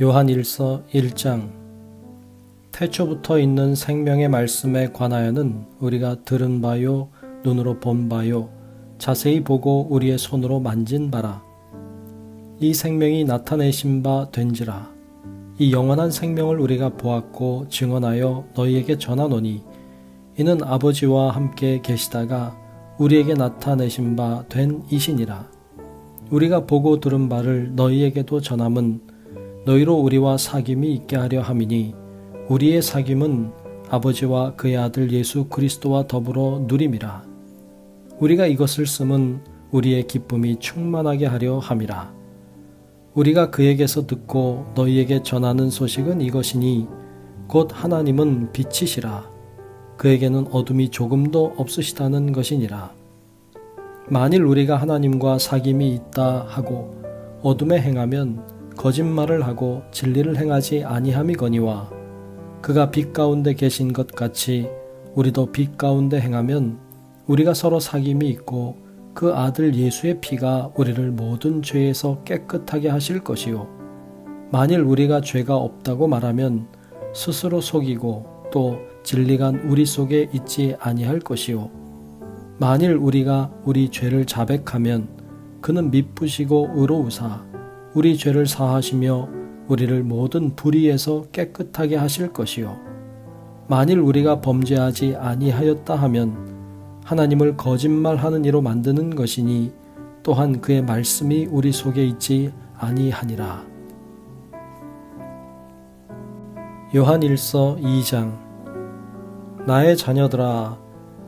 요한일서 1장. 태초부터 있는 생명의 말씀에 관하여는 우리가 들은 바요 눈으로 본 바요 자세히 보고 우리의 손으로 만진 바라. 이 생명이 나타내신 바 된지라. 이 영원한 생명을 우리가 보았고 증언하여 너희에게 전하노니 이는 아버지와 함께 계시다가 우리에게 나타내신 바 된 이시니라. 우리가 보고 들은 바를 너희에게도 전함은 너희로 우리와 사귐이 있게 하려 함이니 우리의 사귐은 아버지와 그의 아들 예수 그리스도와 더불어 누림이라. 우리가 이것을 쓰면 우리의 기쁨이 충만하게 하려 함이라. 우리가 그에게서 듣고 너희에게 전하는 소식은 이것이니 곧 하나님은 빛이시라. 그에게는 어둠이 조금도 없으시다는 것이니라. 만일 우리가 하나님과 사귐이 있다 하고 어둠에 행하면 거짓말을 하고 진리를 행하지 아니함이거니와 그가 빛 가운데 계신 것 같이 우리도 빛 가운데 행하면 우리가 서로 사귐이 있고 그 아들 예수의 피가 우리를 모든 죄에서 깨끗하게 하실 것이요. 만일 우리가 죄가 없다고 말하면 스스로 속이고 또 진리가 우리 속에 있지 아니할 것이요. 만일 우리가 우리 죄를 자백하면 그는 미쁘시고 의로우사 우리 죄를 사하시며 우리를 모든 불의에서 깨끗하게 하실 것이요. 만일 우리가 범죄하지 아니하였다 하면 하나님을 거짓말하는 이로 만드는 것이니 또한 그의 말씀이 우리 속에 있지 아니하니라. 요한일서 2장. 나의 자녀들아,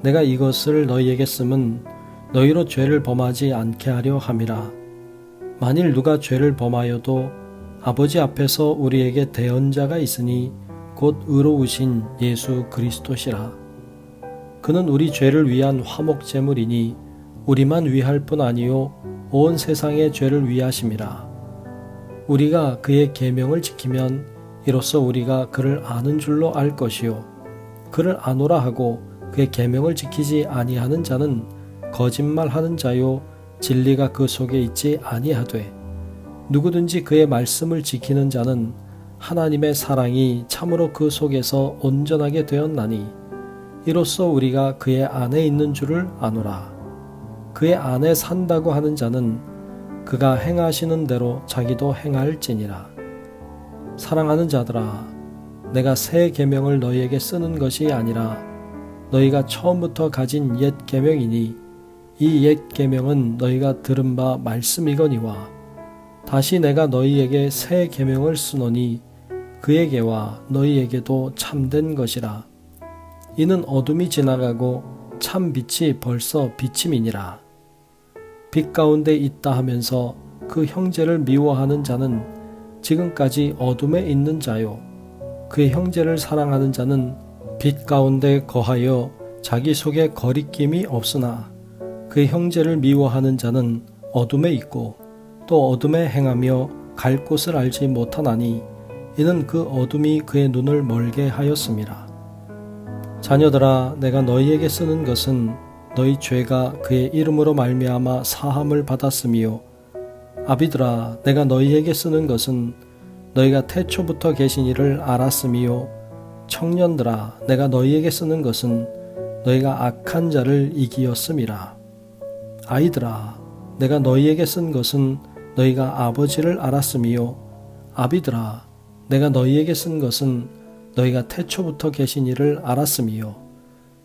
내가 이것을 너희에게 쓰면 너희로 죄를 범하지 않게 하려 함이라. 만일 누가 죄를 범하여도 아버지 앞에서 우리에게 대언자가 있으니 곧 의로우신 예수 그리스도시라. 그는 우리 죄를 위한 화목제물이니 우리만 위할 뿐 아니요 온 세상의 죄를 위하심이라. 우리가 그의 계명을 지키면 이로써 우리가 그를 아는 줄로 알 것이요 그를 아노라 하고 그의 계명을 지키지 아니하는 자는 거짓말하는 자요 진리가 그 속에 있지 아니하되 누구든지 그의 말씀을 지키는 자는 하나님의 사랑이 참으로 그 속에서 온전하게 되었나니 이로써 우리가 그의 안에 있는 줄을 아노라. 그의 안에 산다고 하는 자는 그가 행하시는 대로 자기도 행할지니라. 사랑하는 자들아, 내가 새 계명을 너희에게 쓰는 것이 아니라 너희가 처음부터 가진 옛 계명이니 이 옛 계명은 너희가 들은 바 말씀이거니와 다시 내가 너희에게 새 계명을 쓰노니 그에게와 너희에게도 참된 것이라. 이는 어둠이 지나가고 참 빛이 벌써 비침이니라. 빛 가운데 있다 하면서 그 형제를 미워하는 자는 지금까지 어둠에 있는 자요. 그의 형제를 사랑하는 자는 빛 가운데 거하여 자기 속에 거리낌이 없으나 그의 형제를 미워하는 자는 어둠에 있고 또 어둠에 행하며 갈 곳을 알지 못하나니 이는 그 어둠이 그의 눈을 멀게 하였음이라. 자녀들아, 내가 너희에게 쓰는 것은 너희 죄가 그의 이름으로 말미암아 사함을 받았음이요. 아비들아, 내가 너희에게 쓰는 것은 너희가 태초부터 계신 이를 알았음이요. 청년들아, 내가 너희에게 쓰는 것은 너희가 악한 자를 이기었음이라. 아이들아, 내가 너희에게 쓴 것은 너희가 아버지를 알았음이요. 아비들아, 내가 너희에게 쓴 것은 너희가 태초부터 계신 이를 알았음이요.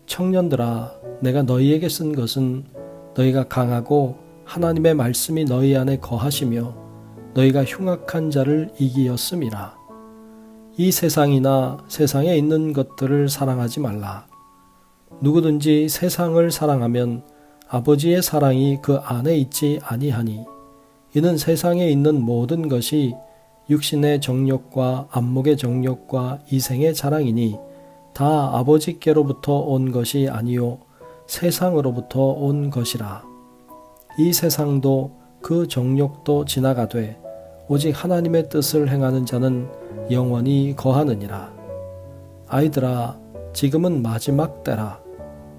청년들아, 내가 너희에게 쓴 것은 너희가 강하고 하나님의 말씀이 너희 안에 거하시며 너희가 흉악한 자를 이기었음이라. 이 세상이나 세상에 있는 것들을 사랑하지 말라. 누구든지 세상을 사랑하면 아버지의 사랑이 그 안에 있지 아니하니 이는 세상에 있는 모든 것이 육신의 정욕과 안목의 정욕과 이생의 자랑이니 다 아버지께로부터 온 것이 아니요 세상으로부터 온 것이라. 이 세상도 그 정욕도 지나가되 오직 하나님의 뜻을 행하는 자는 영원히 거하느니라. 아이들아, 지금은 마지막 때라.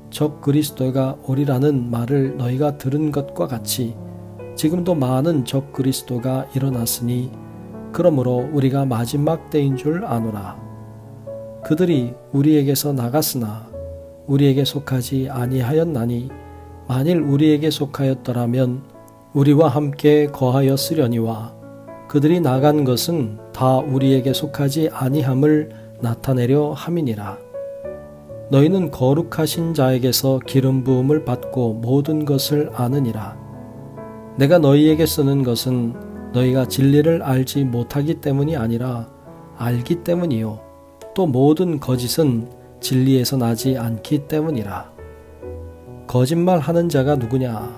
적 그리스도가 오리라는 말을 너희가 들은 것과 같이 지금도 많은 적 그리스도가 일어났으니 그러므로 우리가 마지막 때인 줄 아노라. 그들이 우리에게서 나갔으나 우리에게 속하지 아니하였나니 만일 우리에게 속하였더라면 우리와 함께 거하였으려니와 그들이 나간 것은 다 우리에게 속하지 아니함을 나타내려 함이니라. 너희는 거룩하신 자에게서 기름 부음을 받고 모든 것을 아느니라. 내가 너희에게 쓰는 것은 너희가 진리를 알지 못하기 때문이 아니라 알기 때문이요 또 모든 거짓은 진리에서 나지 않기 때문이라. 거짓말하는 자가 누구냐?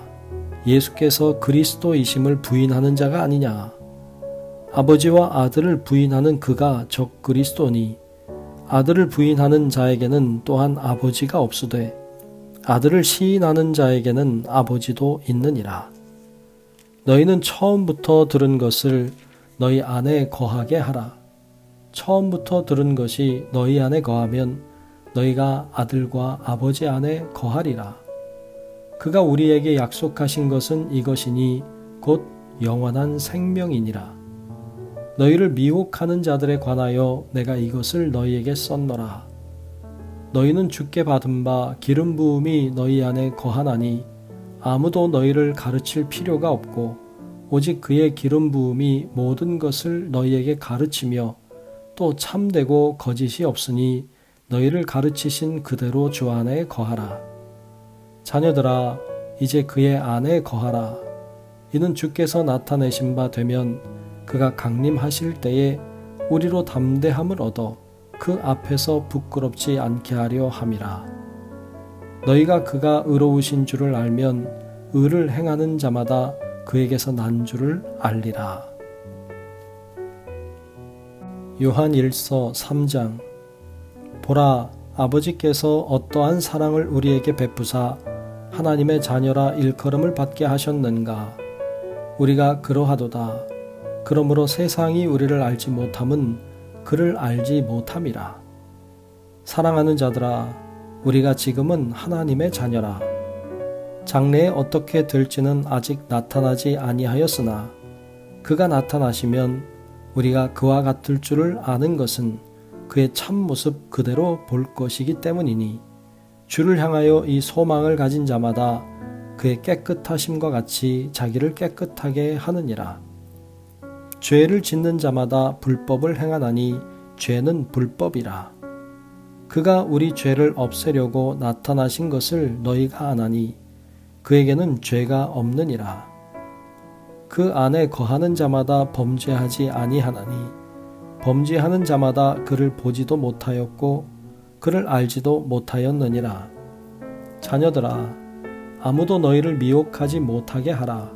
예수께서 그리스도이심을 부인하는 자가 아니냐? 아버지와 아들을 부인하는 그가 적 그리스도니 아들을 부인하는 자에게는 또한 아버지가 없으되 아들을 시인하는 자에게는 아버지도 있느니라. 너희는 처음부터 들은 것을 너희 안에 거하게 하라. 처음부터 들은 것이 너희 안에 거하면 너희가 아들과 아버지 안에 거하리라. 그가 우리에게 약속하신 것은 이것이니 곧 영원한 생명이니라. 너희를 미혹하는 자들에 관하여 내가 이것을 너희에게 썼노라. 너희는 주께 받은 바 기름 부음이 너희 안에 거하나니 아무도 너희를 가르칠 필요가 없고 오직 그의 기름 부음이 모든 것을 너희에게 가르치며 또 참되고 거짓이 없으니 너희를 가르치신 그대로 주 안에 거하라. 자녀들아, 이제 그의 안에 거하라. 이는 주께서 나타내신 바 되면 그가 강림하실 때에 우리로 담대함을 얻어 그 앞에서 부끄럽지 않게 하려 함이라. 너희가 그가 의로우신 줄을 알면 의를 행하는 자마다 그에게서 난 줄을 알리라. 요한 1서 3장. 보라, 아버지께서 어떠한 사랑을 우리에게 베푸사 하나님의 자녀라 일컬음을 받게 하셨는가. 우리가 그러하도다. 그러므로 세상이 우리를 알지 못함은 그를 알지 못함이라. 사랑하는 자들아, 우리가 지금은 하나님의 자녀라. 장래에 어떻게 될지는 아직 나타나지 아니하였으나 그가 나타나시면 우리가 그와 같을 줄을 아는 것은 그의 참모습 그대로 볼 것이기 때문이니 주를 향하여 이 소망을 가진 자마다 그의 깨끗하심과 같이 자기를 깨끗하게 하느니라. 죄를 짓는 자마다 불법을 행하나니 죄는 불법이라. 그가 우리 죄를 없애려고 나타나신 것을 너희가 아나니 그에게는 죄가 없느니라. 그 안에 거하는 자마다 범죄하지 아니하나니 범죄하는 자마다 그를 보지도 못하였고 그를 알지도 못하였느니라. 자녀들아, 아무도 너희를 미혹하지 못하게 하라.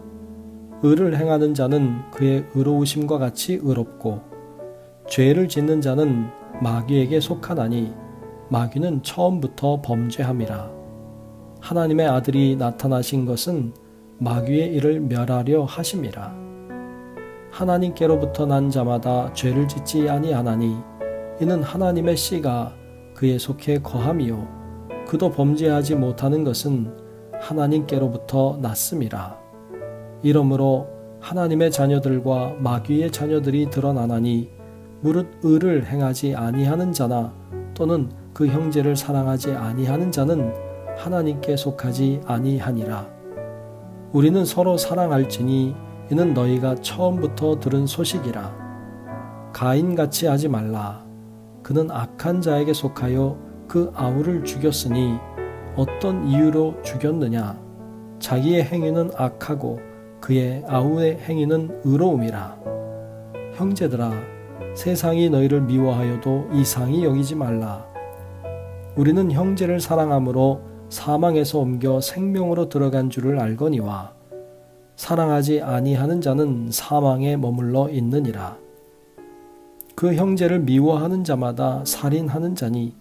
의를 행하는 자는 그의 의로우심과 같이 의롭고 죄를 짓는 자는 마귀에게 속하나니 마귀는 처음부터 범죄함이라. 하나님의 아들이 나타나신 것은 마귀의 일을 멸하려 하심이라. 하나님께로부터 난 자마다 죄를 짓지 아니하나니 이는 하나님의 씨가 그에 속해 거함이요 그도 범죄하지 못하는 것은 하나님께로부터 났음이라. 이러므로 하나님의 자녀들과 마귀의 자녀들이 드러나나니 무릇 의를 행하지 아니하는 자나 또는 그 형제를 사랑하지 아니하는 자는 하나님께 속하지 아니하니라. 우리는 서로 사랑할지니 이는 너희가 처음부터 들은 소식이라. 가인같이 하지 말라. 그는 악한 자에게 속하여 그 아우를 죽였으니 어떤 이유로 죽였느냐? 자기의 행위는 악하고 그의 아우의 행위는 의로움이라. 형제들아, 세상이 너희를 미워하여도 이상히 여기지 말라. 우리는 형제를 사랑함으로 사망에서 옮겨 생명으로 들어간 줄을 알거니와 사랑하지 아니하는 자는 사망에 머물러 있느니라. 그 형제를 미워하는 자마다 살인하는 자니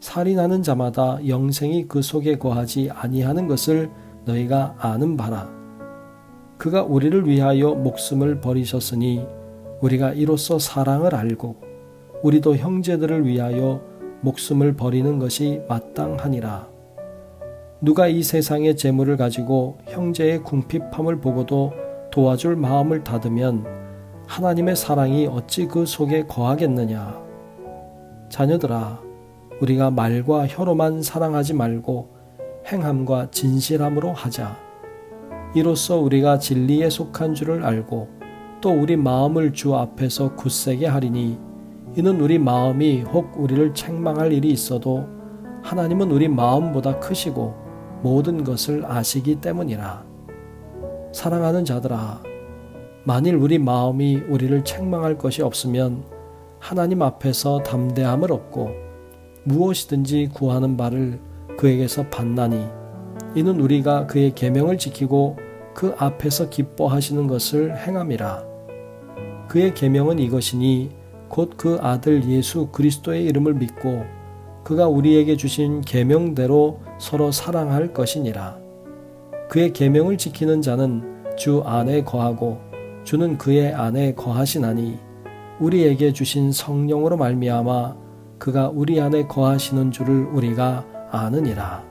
살인하는 자마다 영생이 그 속에 거하지 아니하는 것을 너희가 아는 바라. 그가 우리를 위하여 목숨을 버리셨으니 우리가 이로써 사랑을 알고 우리도 형제들을 위하여 목숨을 버리는 것이 마땅하니라. 누가 이 세상의 재물을 가지고 형제의 궁핍함을 보고도 도와줄 마음을 닫으면 하나님의 사랑이 어찌 그 속에 거하겠느냐. 자녀들아, 우리가 말과 혀로만 사랑하지 말고 행함과 진실함으로 하자. 이로써 우리가 진리에 속한 줄을 알고 또 우리 마음을 주 앞에서 굳세게 하리니, 이는 우리 마음이 혹 우리를 책망할 일이 있어도 하나님은 우리 마음보다 크시고 모든 것을 아시기 때문이라. 사랑하는 자들아, 만일 우리 마음이 우리를 책망할 것이 없으면 하나님 앞에서 담대함을 얻고 무엇이든지 구하는 바를 그에게서 받나니, 이는 우리가 그의 계명을 지키고 그 앞에서 기뻐하시는 것을 행함이라. 그의 계명은 이것이니 곧 그 아들 예수 그리스도의 이름을 믿고 그가 우리에게 주신 계명대로 서로 사랑할 것이니라. 그의 계명을 지키는 자는 주 안에 거하고 주는 그의 안에 거하시나니, 우리에게 주신 성령으로 말미암아 그가 우리 안에 거하시는 줄을 우리가 아느니라.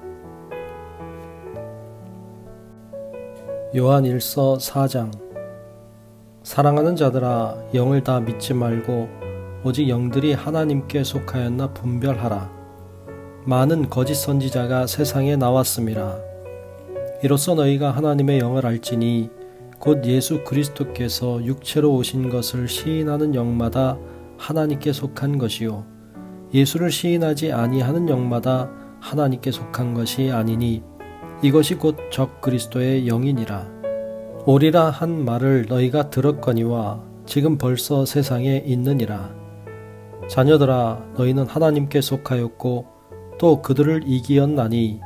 요한일서 4장. 사랑하는 자들아, 영을 다 믿지 말고 오직 영들이 하나님께 속하였나 분별하라. 많은 거짓 선지자가 세상에 나왔음이라. 이로써 너희가 하나님의 영을 알지니 곧 예수 그리스도께서 육체로 오신 것을 시인하는 영마다 하나님께 속한 것이요, 예수를 시인하지 아니하는 영마다 하나님께 속한 것이 아니니, 이것이 곧 적 그리스도의 영이니라. 오리라 한 말을 너희가 들었거니와 지금 벌써 세상에 있느니라. 자녀들아, 너희는 하나님께 속하였고 또 그들을 이기었나니,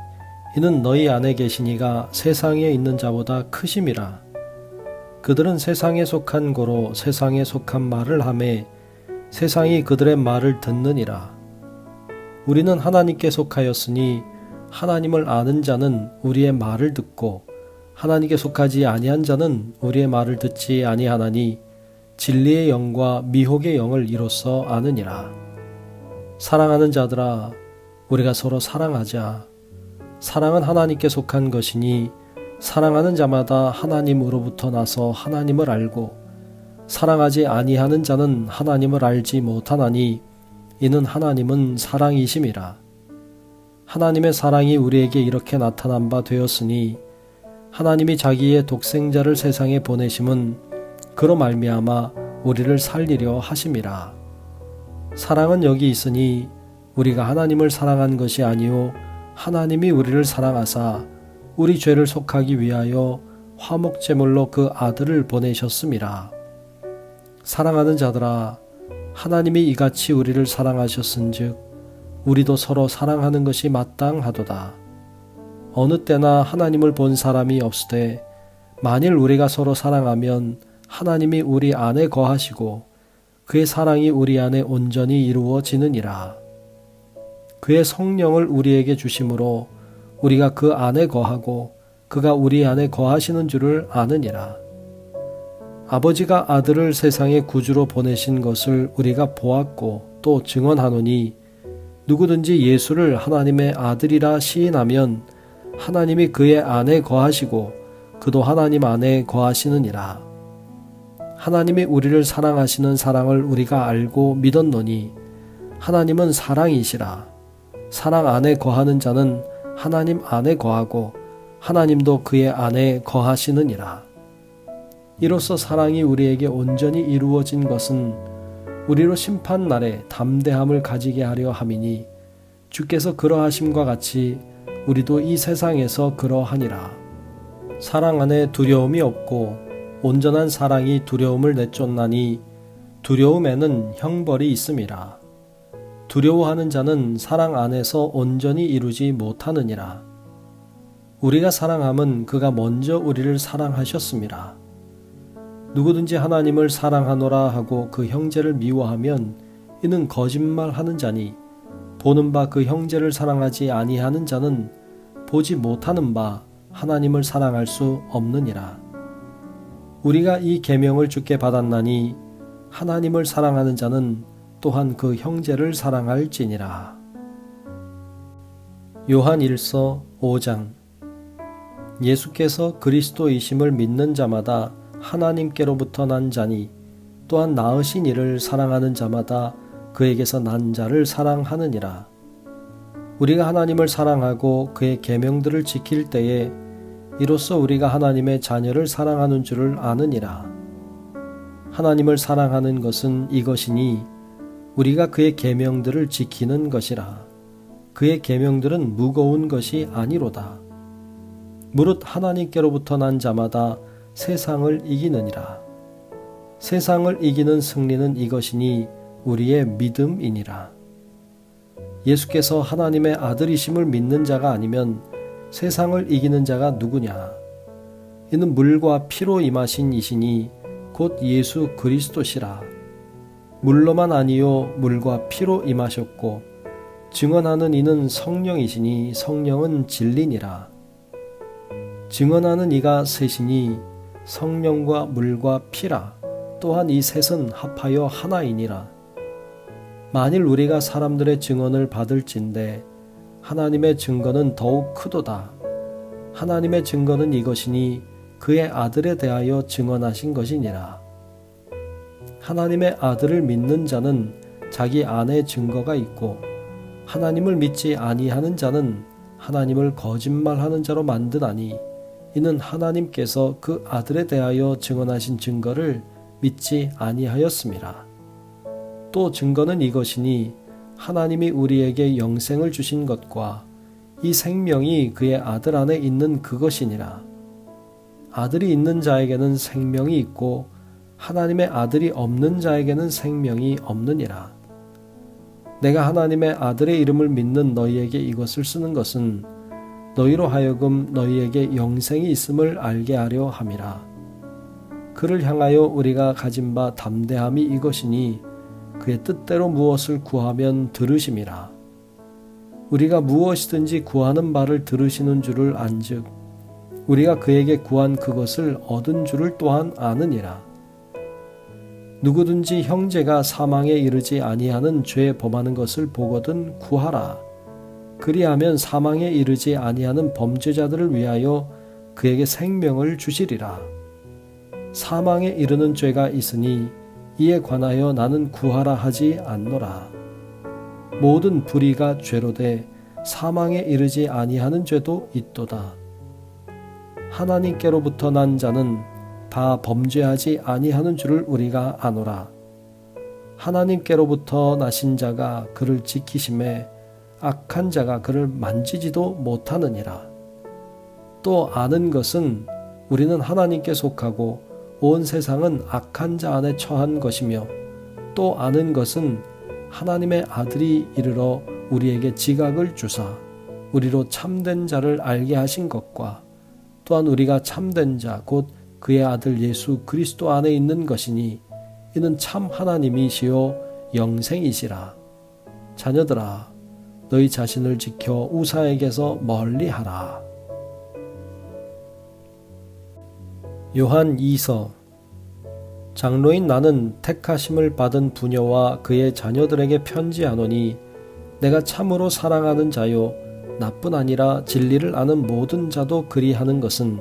이는 너희 안에 계시니가 세상에 있는 자보다 크심이라. 그들은 세상에 속한 고로 세상에 속한 말을 하매 세상이 그들의 말을 듣느니라. 우리는 하나님께 속하였으니 하나님을 아는 자는 우리의 말을 듣고 하나님께 속하지 아니한 자는 우리의 말을 듣지 아니하나니, 진리의 영과 미혹의 영을 이로써 아느니라. 사랑하는 자들아, 우리가 서로 사랑하자. 사랑은 하나님께 속한 것이니 사랑하는 자마다 하나님으로부터 나서 하나님을 알고, 사랑하지 아니하는 자는 하나님을 알지 못하나니, 이는 하나님은 사랑이심이라. 하나님의 사랑이 우리에게 이렇게 나타난 바 되었으니, 하나님이 자기의 독생자를 세상에 보내심은 그로 말미암아 우리를 살리려 하심이라. 사랑은 여기 있으니 우리가 하나님을 사랑한 것이 아니요 하나님이 우리를 사랑하사 우리 죄를 속하기 위하여 화목제물로 그 아들을 보내셨음이라. 사랑하는 자들아, 하나님이 이같이 우리를 사랑하셨은즉 우리도 서로 사랑하는 것이 마땅하도다. 어느 때나 하나님을 본 사람이 없으되 만일 우리가 서로 사랑하면 하나님이 우리 안에 거하시고 그의 사랑이 우리 안에 온전히 이루어지느니라. 그의 성령을 우리에게 주심으로 우리가 그 안에 거하고 그가 우리 안에 거하시는 줄을 아느니라. 아버지가 아들을 세상의 구주로 보내신 것을 우리가 보았고 또 증언하노니, 누구든지 예수를 하나님의 아들이라 시인하면 하나님이 그의 안에 거하시고 그도 하나님 안에 거하시느니라. 하나님이 우리를 사랑하시는 사랑을 우리가 알고 믿었노니, 하나님은 사랑이시라. 사랑 안에 거하는 자는 하나님 안에 거하고 하나님도 그의 안에 거하시느니라. 이로써 사랑이 우리에게 온전히 이루어진 것은 우리로 심판날에 담대함을 가지게 하려 함이니, 주께서 그러하심과 같이 우리도 이 세상에서 그러하니라. 사랑 안에 두려움이 없고 온전한 사랑이 두려움을 내쫓나니, 두려움에는 형벌이 있음이라. 두려워하는 자는 사랑 안에서 온전히 이루지 못하느니라. 우리가 사랑함은 그가 먼저 우리를 사랑하셨음이라. 누구든지 하나님을 사랑하노라 하고 그 형제를 미워하면 이는 거짓말하는 자니, 보는 바 그 형제를 사랑하지 아니하는 자는 보지 못하는 바 하나님을 사랑할 수 없느니라. 우리가 이 계명을 주께 받았나니, 하나님을 사랑하는 자는 또한 그 형제를 사랑할지니라. 요한일서 5장. 예수께서 그리스도이심을 믿는 자마다 하나님께로부터 난 자니, 또한 낳으신 이를 사랑하는 자마다 그에게서 난 자를 사랑하느니라. 우리가 하나님을 사랑하고 그의 계명들을 지킬 때에 이로써 우리가 하나님의 자녀를 사랑하는 줄을 아느니라. 하나님을 사랑하는 것은 이것이니 우리가 그의 계명들을 지키는 것이라. 그의 계명들은 무거운 것이 아니로다. 무릇 하나님께로부터 난 자마다 세상을 이기느니라. 세상을 이기는 승리는 이것이니 우리의 믿음이니라. 예수께서 하나님의 아들이심을 믿는 자가 아니면 세상을 이기는 자가 누구냐? 이는 물과 피로 임하신 이시니 곧 예수 그리스도시라. 물로만 아니요 물과 피로 임하셨고 증언하는 이는 성령이시니 성령은 진리니라. 증언하는 이가 셋이니 성령과 물과 피라. 또한 이 셋은 합하여 하나이니라. 만일 우리가 사람들의 증언을 받을진대 하나님의 증거는 더욱 크도다. 하나님의 증거는 이것이니 그의 아들에 대하여 증언하신 것이니라. 하나님의 아들을 믿는 자는 자기 안에 증거가 있고 하나님을 믿지 아니하는 자는 하나님을 거짓말하는 자로 만드나니 이는 하나님께서 그 아들에 대하여 증언하신 증거를 믿지 아니하였음이라. 또 증거는 이것이니 하나님이 우리에게 영생을 주신 것과 이 생명이 그의 아들 안에 있는 그것이니라. 아들이 있는 자에게는 생명이 있고 하나님의 아들이 없는 자에게는 생명이 없느니라. 내가 하나님의 아들의 이름을 믿는 너희에게 이것을 쓰는 것은 너희로 하여금 너희에게 영생이 있음을 알게 하려 함이라. 그를 향하여 우리가 가진 바 담대함이 이것이니 그의 뜻대로 무엇을 구하면 들으심이라. 우리가 무엇이든지 구하는 바를 들으시는 줄을 안즉 우리가 그에게 구한 그것을 얻은 줄을 또한 아느니라. 누구든지 형제가 사망에 이르지 아니하는 죄 범하는 것을 보거든 구하라. 그리하면 사망에 이르지 아니하는 범죄자들을 위하여 그에게 생명을 주시리라. 사망에 이르는 죄가 있으니 이에 관하여 나는 구하라 하지 않노라. 모든 불의가 죄로되 사망에 이르지 아니하는 죄도 있도다. 하나님께로부터 난 자는 다 범죄하지 아니하는 줄을 우리가 아노라. 하나님께로부터 나신 자가 그를 지키심에 악한 자가 그를 만지지도 못하느니라. 또 아는 것은 우리는 하나님께 속하고 온 세상은 악한 자 안에 처한 것이며 또 아는 것은 하나님의 아들이 이르러 우리에게 지각을 주사 우리로 참된 자를 알게 하신 것과 또한 우리가 참된 자 곧 그의 아들 예수 그리스도 안에 있는 것이니 이는 참 하나님이시요 영생이시라. 자녀들아 너희 자신을 지켜 우사에게서 멀리하라. 요한 2서 장로인 나는 택하심을 받은 부녀와 그의 자녀들에게 편지하노니 내가 참으로 사랑하는 자요 나뿐 아니라 진리를 아는 모든 자도 그리하는 것은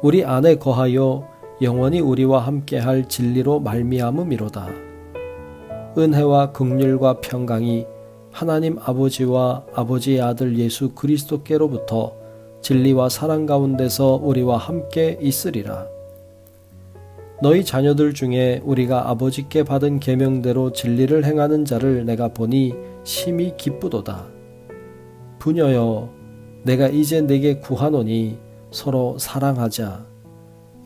우리 안에 거하여 영원히 우리와 함께할 진리로 말미암음이로다. 은혜와 긍휼과 평강이 하나님 아버지와 아버지의 아들 예수 그리스도께로부터 진리와 사랑 가운데서 우리와 함께 있으리라. 너희 자녀들 중에 우리가 아버지께 받은 계명대로 진리를 행하는 자를 내가 보니 심히 기쁘도다. 부녀여 내가 이제 네게 구하노니 서로 사랑하자.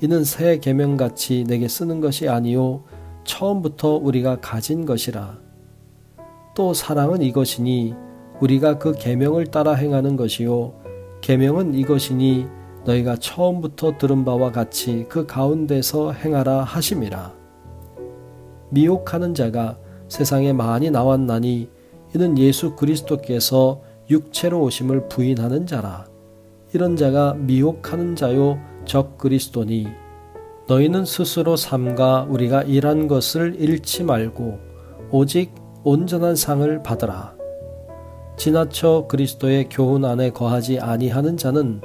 이는 새 계명같이 내게 쓰는 것이 아니요 처음부터 우리가 가진 것이라. 또 사랑은 이것이니 우리가 그 계명을 따라 행하는 것이요 계명은 이것이니 너희가 처음부터 들은 바와 같이 그 가운데서 행하라 하심이라. 미혹하는 자가 세상에 많이 나왔나니 이는 예수 그리스도께서 육체로 오심을 부인하는 자라. 이런 자가 미혹하는 자요 적 그리스도니 너희는 스스로 삼가 우리가 일한 것을 잃지 말고 오직 온전한 상을 받으라. 지나쳐 그리스도의 교훈 안에 거하지 아니하는 자는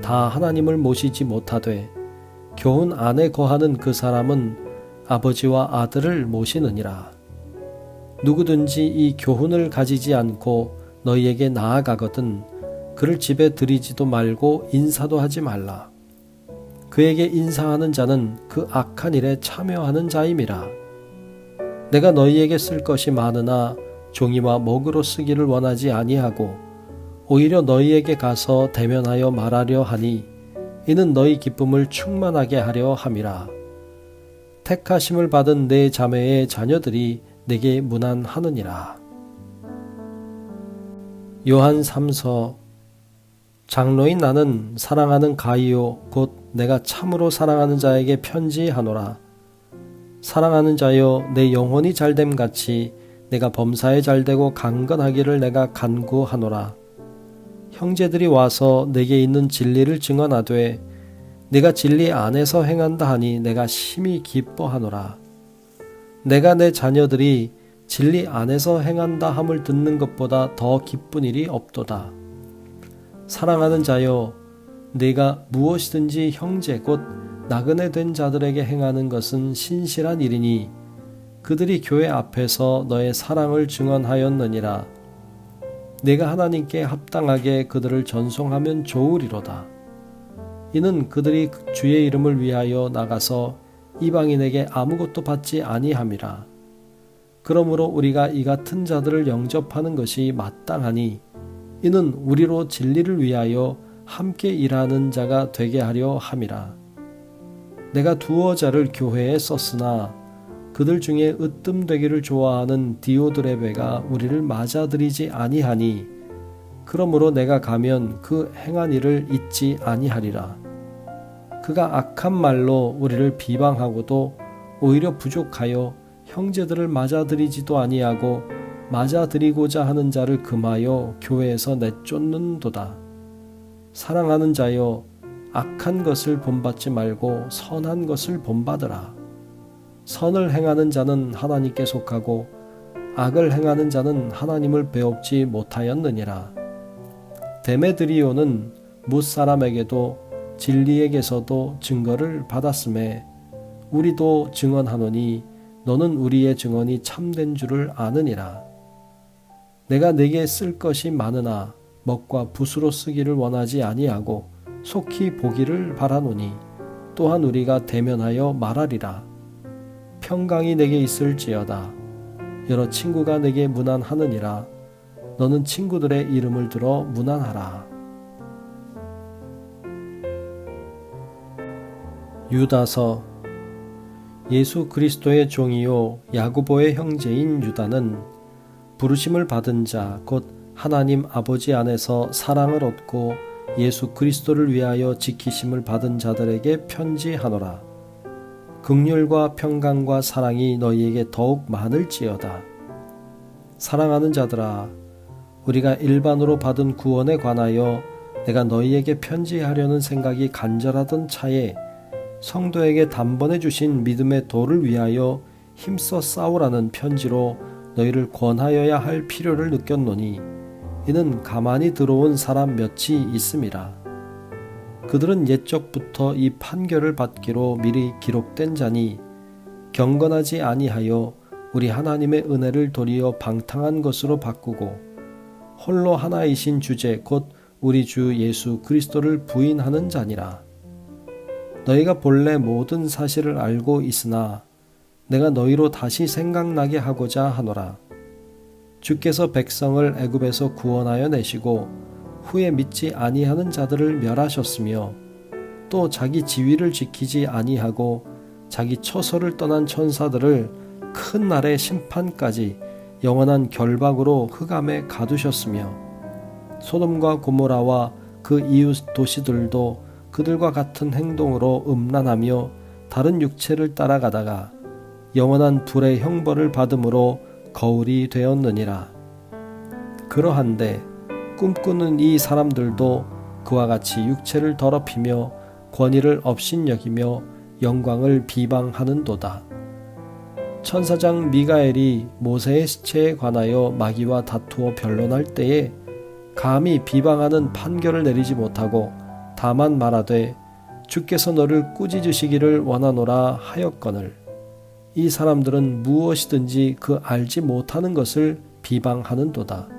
다 하나님을 모시지 못하되 교훈 안에 거하는 그 사람은 아버지와 아들을 모시느니라. 누구든지 이 교훈을 가지지 않고 너희에게 나아가거든 그를 집에 들이지도 말고 인사도 하지 말라. 그에게 인사하는 자는 그 악한 일에 참여하는 자임이라. 내가 너희에게 쓸 것이 많으나 종이와 먹으로 쓰기를 원하지 아니하고 오히려 너희에게 가서 대면하여 말하려 하니 이는 너희 기쁨을 충만하게 하려 함이라. 택하심을 받은 내 자매의 자녀들이 내게 문안하느니라. 요한 3서. 장로인 나는 사랑하는 가이오 곧 내가 참으로 사랑하는 자에게 편지하노라. 사랑하는 자여, 내 영혼이 잘됨 같이 내가 범사에 잘되고 강건하기를 내가 간구하노라. 형제들이 와서 내게 있는 진리를 증언하되 내가 진리 안에서 행한다 하니 내가 심히 기뻐하노라. 내가 내 자녀들이 진리 안에서 행한다 함을 듣는 것보다 더 기쁜 일이 없도다. 사랑하는 자여, 네가 무엇이든지 형제 곧 나그네 된 자들에게 행하는 것은 신실한 일이니 그들이 교회 앞에서 너의 사랑을 증언하였느니라. 내가 하나님께 합당하게 그들을 전송하면 좋으리로다. 이는 그들이 주의 이름을 위하여 나가서 이방인에게 아무것도 받지 아니함이라. 그러므로 우리가 이 같은 자들을 영접하는 것이 마땅하니 이는 우리로 진리를 위하여 함께 일하는 자가 되게 하려 함이라. 내가 두어 자를 교회에 썼으나 그들 중에 으뜸되기를 좋아하는 디오드레베가 우리를 맞아들이지 아니하니 그러므로 내가 가면 그 행한 일을 잊지 아니하리라. 그가 악한 말로 우리를 비방하고도 오히려 부족하여 형제들을 맞아들이지도 아니하고 맞아들이고자 하는 자를 금하여 교회에서 내쫓는도다. 사랑하는 자여, 악한 것을 본받지 말고 선한 것을 본받으라. 선을 행하는 자는 하나님께 속하고 악을 행하는 자는 하나님을 배웁지 못하였느니라. 데메드리오는 뭇사람에게도 진리에게서도 증거를 받았음에 우리도 증언하노니 너는 우리의 증언이 참된 줄을 아느니라. 내가 네게 쓸 것이 많으나 먹과 붓으로 쓰기를 원하지 아니하고 속히 보기를 바라노니 또한 우리가 대면하여 말하리라. 평강이 내게 있을지어다. 여러 친구가 내게 문안하느니라. 너는 친구들의 이름을 들어 문안하라. 유다서. 예수 그리스도의 종이요 야고보의 형제인 유다는 부르심을 받은 자 곧 하나님 아버지 안에서 사랑을 얻고 예수 그리스도를 위하여 지키심을 받은 자들에게 편지하노라. 긍휼과 평강과 사랑이 너희에게 더욱 많을지어다. 사랑하는 자들아, 우리가 일반으로 받은 구원에 관하여 내가 너희에게 편지하려는 생각이 간절하던 차에 성도에게 단번에 주신 믿음의 도를 위하여 힘써 싸우라는 편지로 너희를 권하여야 할 필요를 느꼈노니 이는 가만히 들어온 사람 몇이 있음이라. 그들은 옛적부터 이 판결을 받기로 미리 기록된 자니 경건하지 아니하여 우리 하나님의 은혜를 도리어 방탕한 것으로 바꾸고 홀로 하나이신 주제 곧 우리 주 예수 그리스도를 부인하는 자니라. 너희가 본래 모든 사실을 알고 있으나 내가 너희로 다시 생각나게 하고자 하노라. 주께서 백성을 애굽에서 구원하여 내시고 후에 믿지 아니하는 자들을 멸하셨으며 또 자기 지위를 지키지 아니하고 자기 처소를 떠난 천사들을 큰 날의 심판까지 영원한 결박으로 흑암에 가두셨으며 소돔과 고모라와 그 이웃 도시들도 그들과 같은 행동으로 음란하며 다른 육체를 따라가다가 영원한 불의 형벌을 받음으로 거울이 되었느니라. 그러한데 꿈꾸는 이 사람들도 그와 같이 육체를 더럽히며 권위를 업신여기며 영광을 비방하는도다. 천사장 미가엘이 모세의 시체에 관하여 마귀와 다투어 변론할 때에 감히 비방하는 판결을 내리지 못하고 다만 말하되 주께서 너를 꾸짖으시기를 원하노라 하였거늘 이 사람들은 무엇이든지 그 알지 못하는 것을 비방하는도다.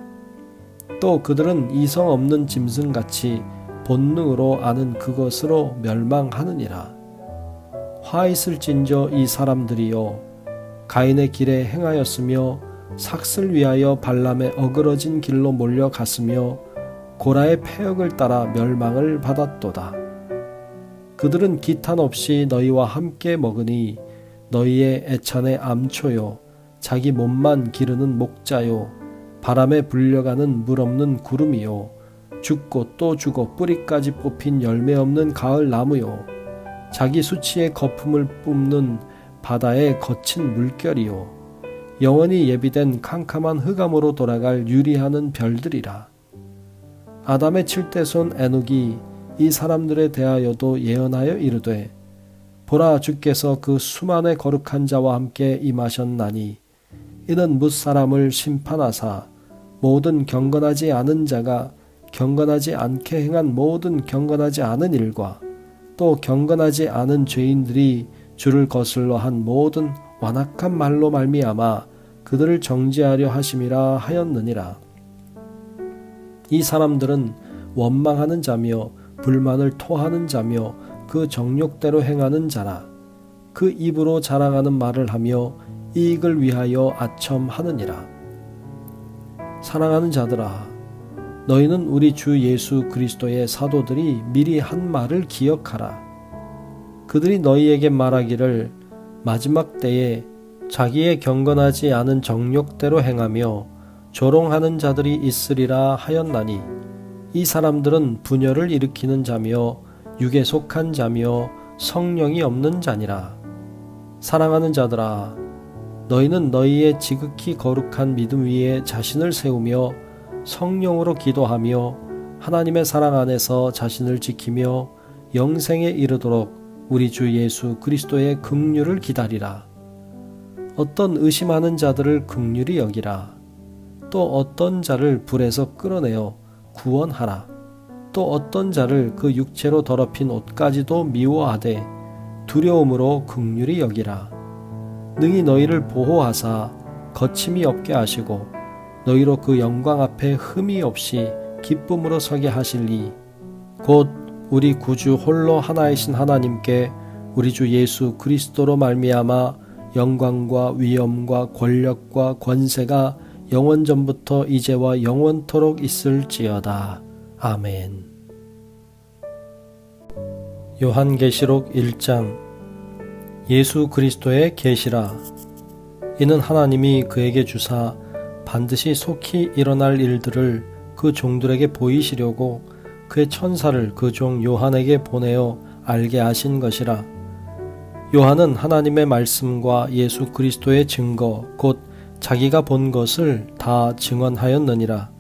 또 그들은 이성 없는 짐승같이 본능으로 아는 그것으로 멸망하느니라. 화 있을진저 이 사람들이요 가인의 길에 행하였으며 삭슬 위하여 발람의 어그러진 길로 몰려갔으며 고라의 패역을 따라 멸망을 받았도다. 그들은 기탄 없이 너희와 함께 먹으니 너희의 애찬의 암초요 자기 몸만 기르는 목자요 바람에 불려가는 물 없는 구름이요 죽고 또 죽어 뿌리까지 뽑힌 열매 없는 가을 나무요 자기 수치의 거품을 뿜는 바다의 거친 물결이요 영원히 예비된 캄캄한 흑암으로 돌아갈 유리하는 별들이라. 아담의 7대손 에녹이 이 사람들에 대하여도 예언하여 이르되 보라 주께서 그 수만의 거룩한 자와 함께 임하셨나니 이는 뭇사람을 심판하사 모든 경건하지 않은 자가 경건하지 않게 행한 모든 경건하지 않은 일과 또 경건하지 않은 죄인들이 주를 거슬러 한 모든 완악한 말로 말미암아 그들을 정죄하려 하심이라 하였느니라. 이 사람들은 원망하는 자며 불만을 토하는 자며 그 정욕대로 행하는 자라. 그 입으로 자랑하는 말을 하며 이익을 위하여 아첨하느니라. 사랑하는 자들아, 너희는 우리 주 예수 그리스도의 사도들이 미리 한 말을 기억하라. 그들이 너희에게 말하기를 마지막 때에 자기의 경건하지 않은 정욕대로 행하며 조롱하는 자들이 있으리라 하였나니 이 사람들은 분열을 일으키는 자며 육에 속한 자며 성령이 없는 자니라. 사랑하는 자들아, 너희는 너희의 지극히 거룩한 믿음 위에 자신을 세우며 성령으로 기도하며 하나님의 사랑 안에서 자신을 지키며 영생에 이르도록 우리 주 예수 그리스도의 긍휼을 기다리라. 어떤 의심하는 자들을 긍휼히 여기라. 또 어떤 자를 불에서 끌어내어 구원하라. 또 어떤 자를 그 육체로 더럽힌 옷까지도 미워하되 두려움으로 긍휼히 여기라. 능히 너희를 보호하사 거침이 없게 하시고 너희로 그 영광 앞에 흠이 없이 기쁨으로 서게 하실리. 곧 우리 구주 홀로 하나이신 하나님께 우리 주 예수 그리스도로 말미암아 영광과 위엄과 권력과 권세가 영원전부터 이제와 영원토록 있을지어다. 아멘. 요한계시록 1장. 예수 그리스도의 계시라. 이는 하나님이 그에게 주사 반드시 속히 일어날 일들을 그 종들에게 보이시려고 그의 천사를 그 종 요한에게 보내어 알게 하신 것이라. 요한은 하나님의 말씀과 예수 그리스도의 증거 곧 자기가 본 것을 다 증언하였느니라.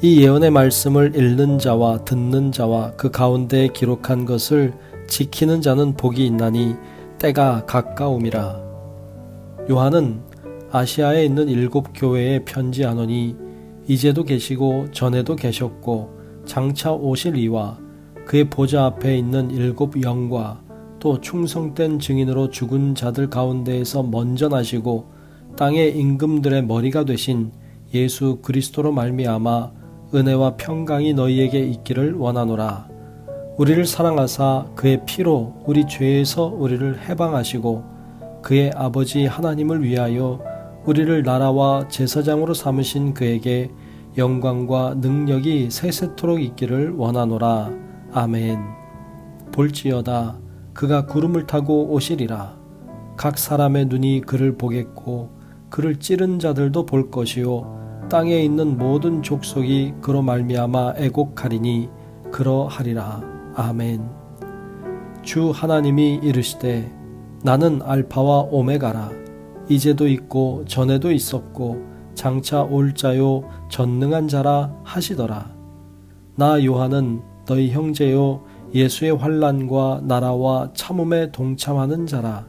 이 예언의 말씀을 읽는 자와 듣는 자와 그 가운데에 기록한 것을 지키는 자는 복이 있나니 때가 가까움이라. 요한은 아시아에 있는 7 교회에 편지하노니 이제도 계시고 전에도 계셨고 장차 오실 이와 그의 보좌 앞에 있는 7 영과 또 충성된 증인으로 죽은 자들 가운데에서 먼저 나시고 땅의 임금들의 머리가 되신 예수 그리스도로 말미암아 은혜와 평강이 너희에게 있기를 원하노라. 우리를 사랑하사 그의 피로 우리 죄에서 우리를 해방하시고 그의 아버지 하나님을 위하여 우리를 나라와 제사장으로 삼으신 그에게 영광과 능력이 세세토록 있기를 원하노라. 아멘. 볼지어다 그가 구름을 타고 오시리라. 각 사람의 눈이 그를 보겠고 그를 찌른 자들도 볼 것이요 땅에 있는 모든 족속이 그로 말미암아 애곡하리니 그러하리라. 아멘. 주 하나님이 이르시되 나는 알파와 오메가라. 이제도 있고 전에도 있었고 장차 올 자요 전능한 자라 하시더라. 나 요한은 너희 형제요 예수의 환난과 나라와 참음에 동참하는 자라.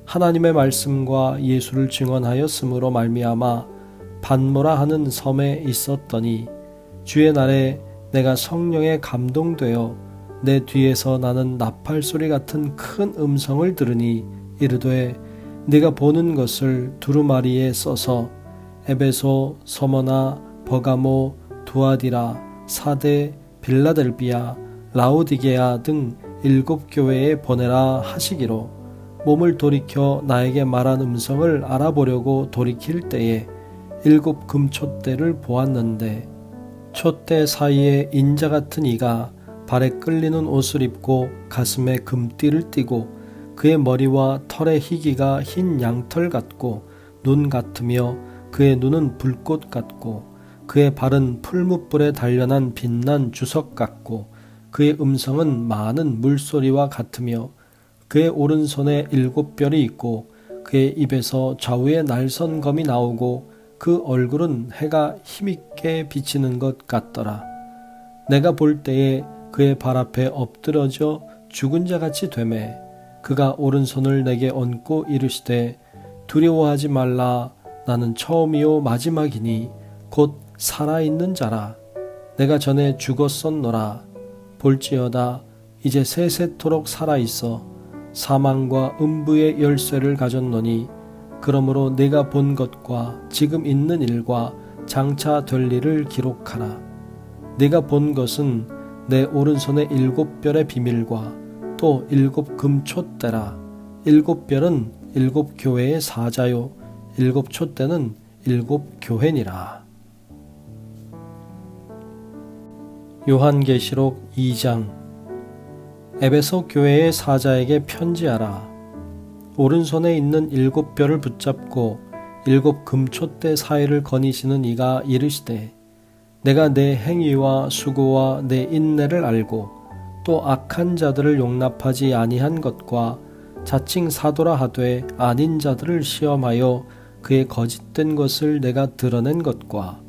하나님의 말씀과 예수를 증언하였으므로 말미암아 반모라 하는 섬에 있었더니 주의 날에 내가 성령에 감동되어 내 뒤에서 나는 나팔 소리 같은 큰 음성을 들으니 이르되 네가 보는 것을 두루마리에 써서 에베소, 서머나, 버가모, 두아디라, 사데, 빌라델비아, 라오디게아 등 7교회에 보내라 하시기로 몸을 돌이켜 나에게 말한 음성을 알아보려고 돌이킬 때에 7 금촛대를 보았는데 촛대 사이에 인자 같은 이가 발에 끌리는 옷을 입고 가슴에 금띠를 띠고 그의 머리와 털의 희기가 흰 양털 같고 눈 같으며 그의 눈은 불꽃 같고 그의 발은 풀무불에 단련한 빛난 주석 같고 그의 음성은 많은 물소리와 같으며 그의 오른손에 7별이 있고 그의 입에서 좌우에 날선 검이 나오고 그 얼굴은 해가 힘있게 비치는 것 같더라. 내가 볼 때에 그의 발 앞에 엎드러져 죽은 자같이 되매 그가 오른손을 내게 얹고 이르시되 두려워하지 말라. 나는 처음이요 마지막이니 곧 살아있는 자라. 내가 전에 죽었었노라. 볼지어다 이제 세세토록 살아있어 사망과 음부의 열쇠를 가졌노니 그러므로 내가 본 것과 지금 있는 일과 장차 될 일을 기록하라. 내가 본 것은 내 오른손의 7별의 비밀과 또 7 금촛대라. 7별은 7 교회의 사자요 7 촛대는 7 교회니라. 요한계시록 2장. 에베소 교회의 사자에게 편지하라. 오른손에 있는 7별을 붙잡고 7 금촛대 사이를 거니시는 이가 이르시되 내가 내 행위와 수고와 내 인내를 알고 또 악한 자들을 용납하지 아니한 것과 자칭 사도라 하되 아닌 자들을 시험하여 그의 거짓된 것을 내가 드러낸 것과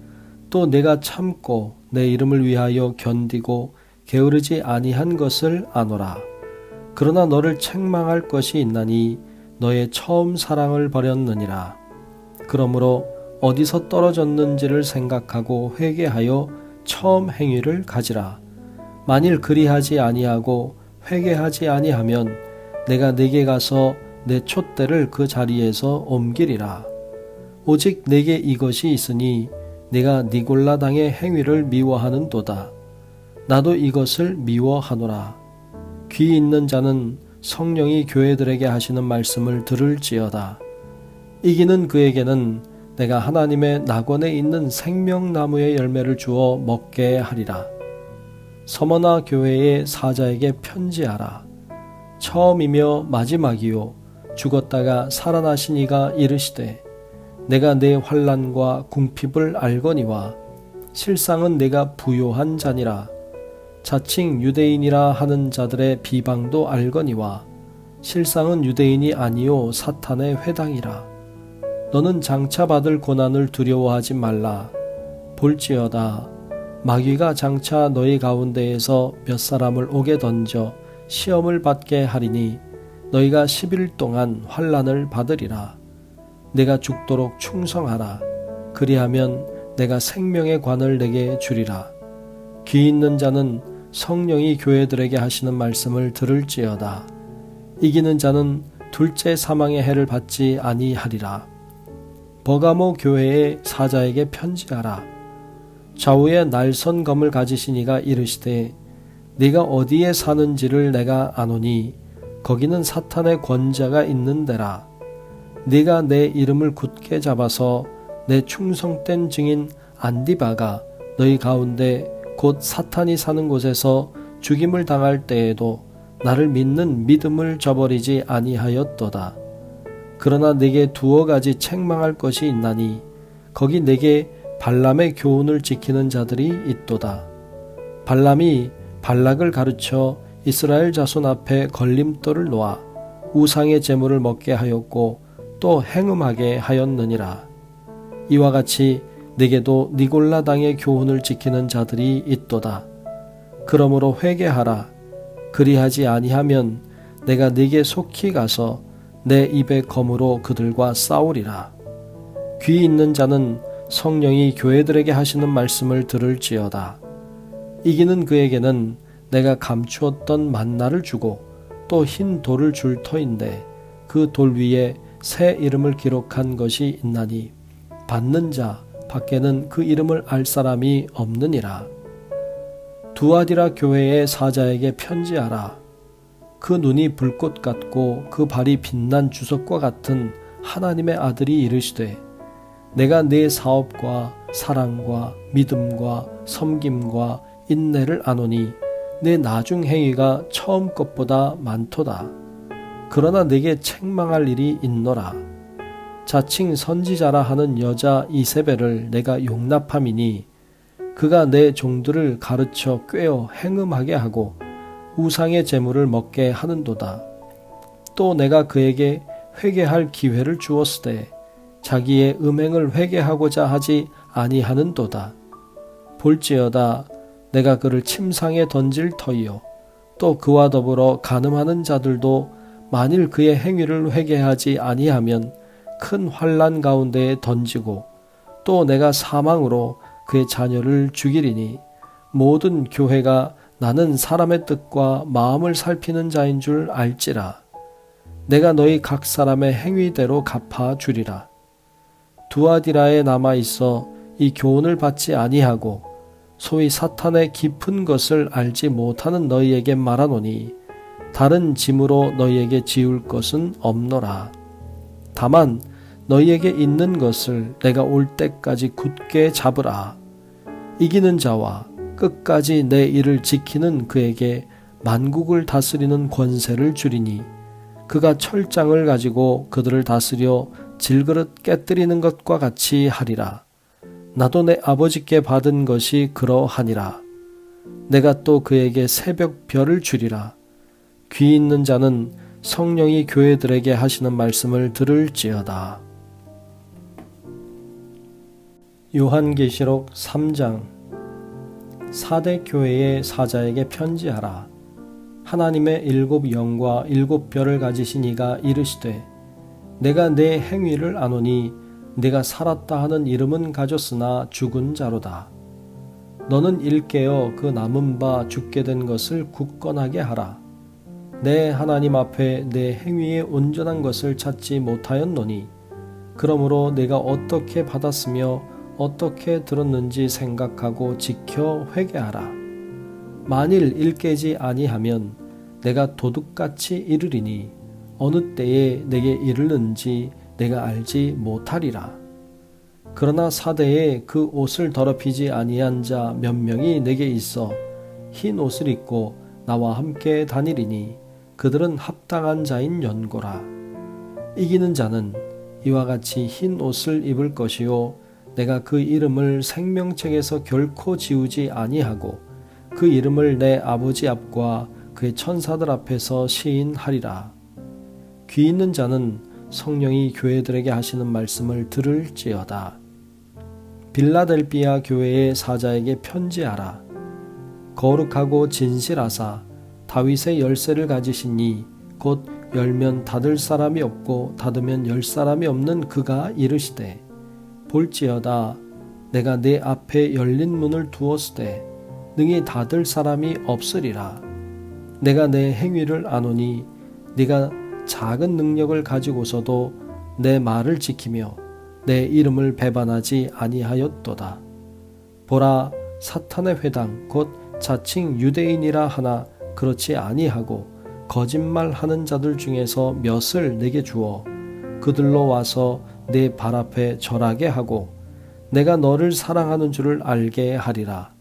또 내가 참고 내 이름을 위하여 견디고 게으르지 아니한 것을 아노라. 그러나 너를 책망할 것이 있나니 너의 처음 사랑을 버렸느니라. 그러므로 어디서 떨어졌는지를 생각하고 회개하여 처음 행위를 가지라. 만일 그리하지 아니하고 회개하지 아니하면 내가 네게 가서 내 촛대를 그 자리에서 옮기리라. 오직 내게 이것이 있으니 내가 니골라 당의 행위를 미워하는도다. 나도 이것을 미워하노라. 귀 있는 자는 성령이 교회들에게 하시는 말씀을 들을지어다. 이기는 그에게는 내가 하나님의 낙원에 있는 생명나무의 열매를 주어 먹게 하리라. 서머나 교회의 사자에게 편지하라. 처음이며 마지막이요 죽었다가 살아나신 이가 이르시되 내가 내 환난과 궁핍을 알거니와 실상은 내가 부요한 자니라. 자칭 유대인이라 하는 자들의 비방도 알거니와 실상은 유대인이 아니요 사탄의 회당이라. 너는 장차 받을 고난을 두려워하지 말라. 볼지어다 마귀가 장차 너희 가운데에서 몇 사람을 옥에 던져 시험을 받게 하리니 너희가 10일 동안 환난을 받으리라. 내가 죽도록 충성하라. 그리하면 내가 생명의 관을 내게 주리라. 귀 있는 자는 성령이 교회들에게 하시는 말씀을 들을지어다. 이기는 자는 둘째 사망의 해를 받지 아니하리라. 버가모 교회의 사자에게 편지하라. 좌우에 날선 검을 가지신 이가 이르시되 네가 어디에 사는지를 내가 아노니 거기는 사탄의 권자가 있는 데라. 네가 내 이름을 굳게 잡아서 내 충성된 증인 안디바가 너희 가운데 곧 사탄이 사는 곳에서 죽임을 당할 때에도 나를 믿는 믿음을 저버리지 아니하였도다. 그러나 네게 두어 가지 책망할 것이 있나니 거기 네게 발람의 교훈을 지키는 자들이 있도다. 발람이 발락을 가르쳐 이스라엘 자손 앞에 걸림돌을 놓아 우상의 제물을 먹게 하였고 또 행음하게 하였느니라. 이와 같이 네게도 니골라 당의 교훈을 지키는 자들이 있도다. 그러므로 회개하라. 그리하지 아니하면 내가 네게 속히 가서 내 입의 검으로 그들과 싸우리라. 귀 있는 자는 성령이 교회들에게 하시는 말씀을 들을지어다. 이기는 그에게는 내가 감추었던 만나를 주고 또 흰 돌을 줄 터인데 그 돌 위에 새 이름을 기록한 것이 있나니 받는 자 밖에는 그 이름을 알 사람이 없느니라. 두아디라 교회의 사자에게 편지하라. 그 눈이 불꽃 같고 그 발이 빛난 주석과 같은 하나님의 아들이 이르시되 내가 네 사업과 사랑과 믿음과 섬김과 인내를 아노니 내 나중 행위가 처음 것보다 많도다. 그러나 내게 책망할 일이 있노라. 자칭 선지자라 하는 여자 이세벨을 내가 용납함이니 그가 내 종들을 가르쳐 꾀어 행음하게 하고 우상의 제물을 먹게 하는도다. 또 내가 그에게 회개할 기회를 주었으되 자기의 음행을 회개하고자 하지 아니하는도다. 볼지어다 내가 그를 침상에 던질 터이요 또 그와 더불어 간음하는 자들도 만일 그의 행위를 회개하지 아니하면 큰 환난 가운데에 던지고 또 내가 사망으로 그의 자녀를 죽이리니 모든 교회가 나는 사람의 뜻과 마음을 살피는 자인 줄 알지라. 내가 너희 각 사람의 행위대로 갚아 주리라. 두아디라에 남아 있어 이 교훈을 받지 아니하고 소위 사탄의 깊은 것을 알지 못하는 너희에게 말하노니 다른 짐으로 너희에게 지울 것은 없노라. 다만 너희에게 있는 것을 내가 올 때까지 굳게 잡으라. 이기는 자와 끝까지 내 일을 지키는 그에게 만국을 다스리는 권세를 주리니 그가 철장을 가지고 그들을 다스려 질그릇 깨뜨리는 것과 같이 하리라. 나도 내 아버지께 받은 것이 그러하니라. 내가 또 그에게 새벽 별을 주리라. 귀 있는 자는 성령이 교회들에게 하시는 말씀을 들을지어다. 요한계시록 3장. 사대 교회의 사자에게 편지하라. 하나님의 7 영과 7 별을 가지신 이가 이르시되 내가 내 행위를 아노니 내가 살았다 하는 이름은 가졌으나 죽은 자로다. 너는 일깨어 그 남은 바 죽게 된 것을 굳건하게 하라. 내 하나님 앞에 내 행위에 온전한 것을 찾지 못하였노니 그러므로 내가 어떻게 받았으며 어떻게 들었는지 생각하고 지켜 회개하라. 만일 일깨지 아니하면 내가 도둑같이 이르리니 어느 때에 내게 이르는지 내가 알지 못하리라. 그러나 사대에 그 옷을 더럽히지 아니한 자 몇 명이 내게 있어 흰 옷을 입고 나와 함께 다니리니 그들은 합당한 자인 연고라. 이기는 자는 이와 같이 흰 옷을 입을 것이요 내가 그 이름을 생명책에서 결코 지우지 아니하고 그 이름을 내 아버지 앞과 그의 천사들 앞에서 시인하리라. 귀 있는 자는 성령이 교회들에게 하시는 말씀을 들을지어다. 빌라델비아 교회의 사자에게 편지하라. 거룩하고 진실하사 다윗의 열쇠를 가지신 이 곧 열면 닫을 사람이 없고 닫으면 열 사람이 없는 그가 이르시되 볼지어다 내가 네 앞에 열린 문을 두었으되 능히 닫을 사람이 없으리라. 내가 내 행위를 아노니 네가 작은 능력을 가지고서도 내 말을 지키며 내 이름을 배반하지 아니하였도다. 보라 사탄의 회당 곧 자칭 유대인이라 하나 그렇지 아니하고 거짓말하는 자들 중에서 몇을 내게 주어 그들로 와서 내 발 앞에 절하게 하고 내가 너를 사랑하는 줄을 알게 하리라.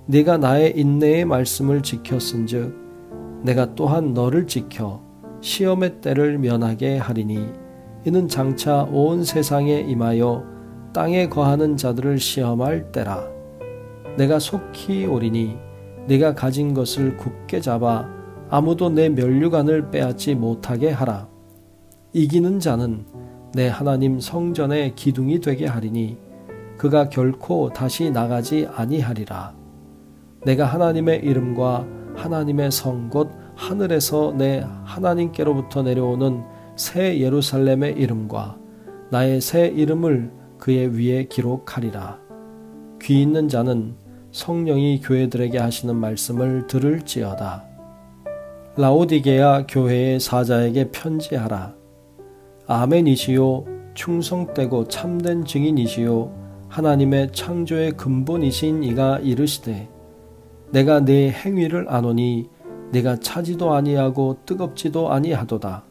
네가 나의 인내의 말씀을 지켰은즉 내가 또한 너를 지켜 시험의 때를 면하게 하리니 이는 장차 온 세상에 임하여 땅에 거하는 자들을 시험할 때라. 내가 속히 오리니 네가 가진 것을 굳게 잡아 아무도 내 면류관을 빼앗지 못하게 하라. 이기는 자는 내 하나님 성전의 기둥이 되게 하리니 그가 결코 다시 나가지 아니하리라. 내가 하나님의 이름과 하나님의 성 곧 하늘에서 내 하나님께로부터 내려오는 새 예루살렘의 이름과 나의 새 이름을 그의 위에 기록하리라. 귀 있는 자는 성령이 교회들에게 하시는 말씀을 들을지어다. 라오디게아 교회의 사자에게 편지하라. 아멘이시요 충성되고 참된 증인이시요 하나님의 창조의 근본이신 이가 이르시되 내가 네 행위를 아노니 네가 차지도 아니하고 뜨겁지도 아니하도다.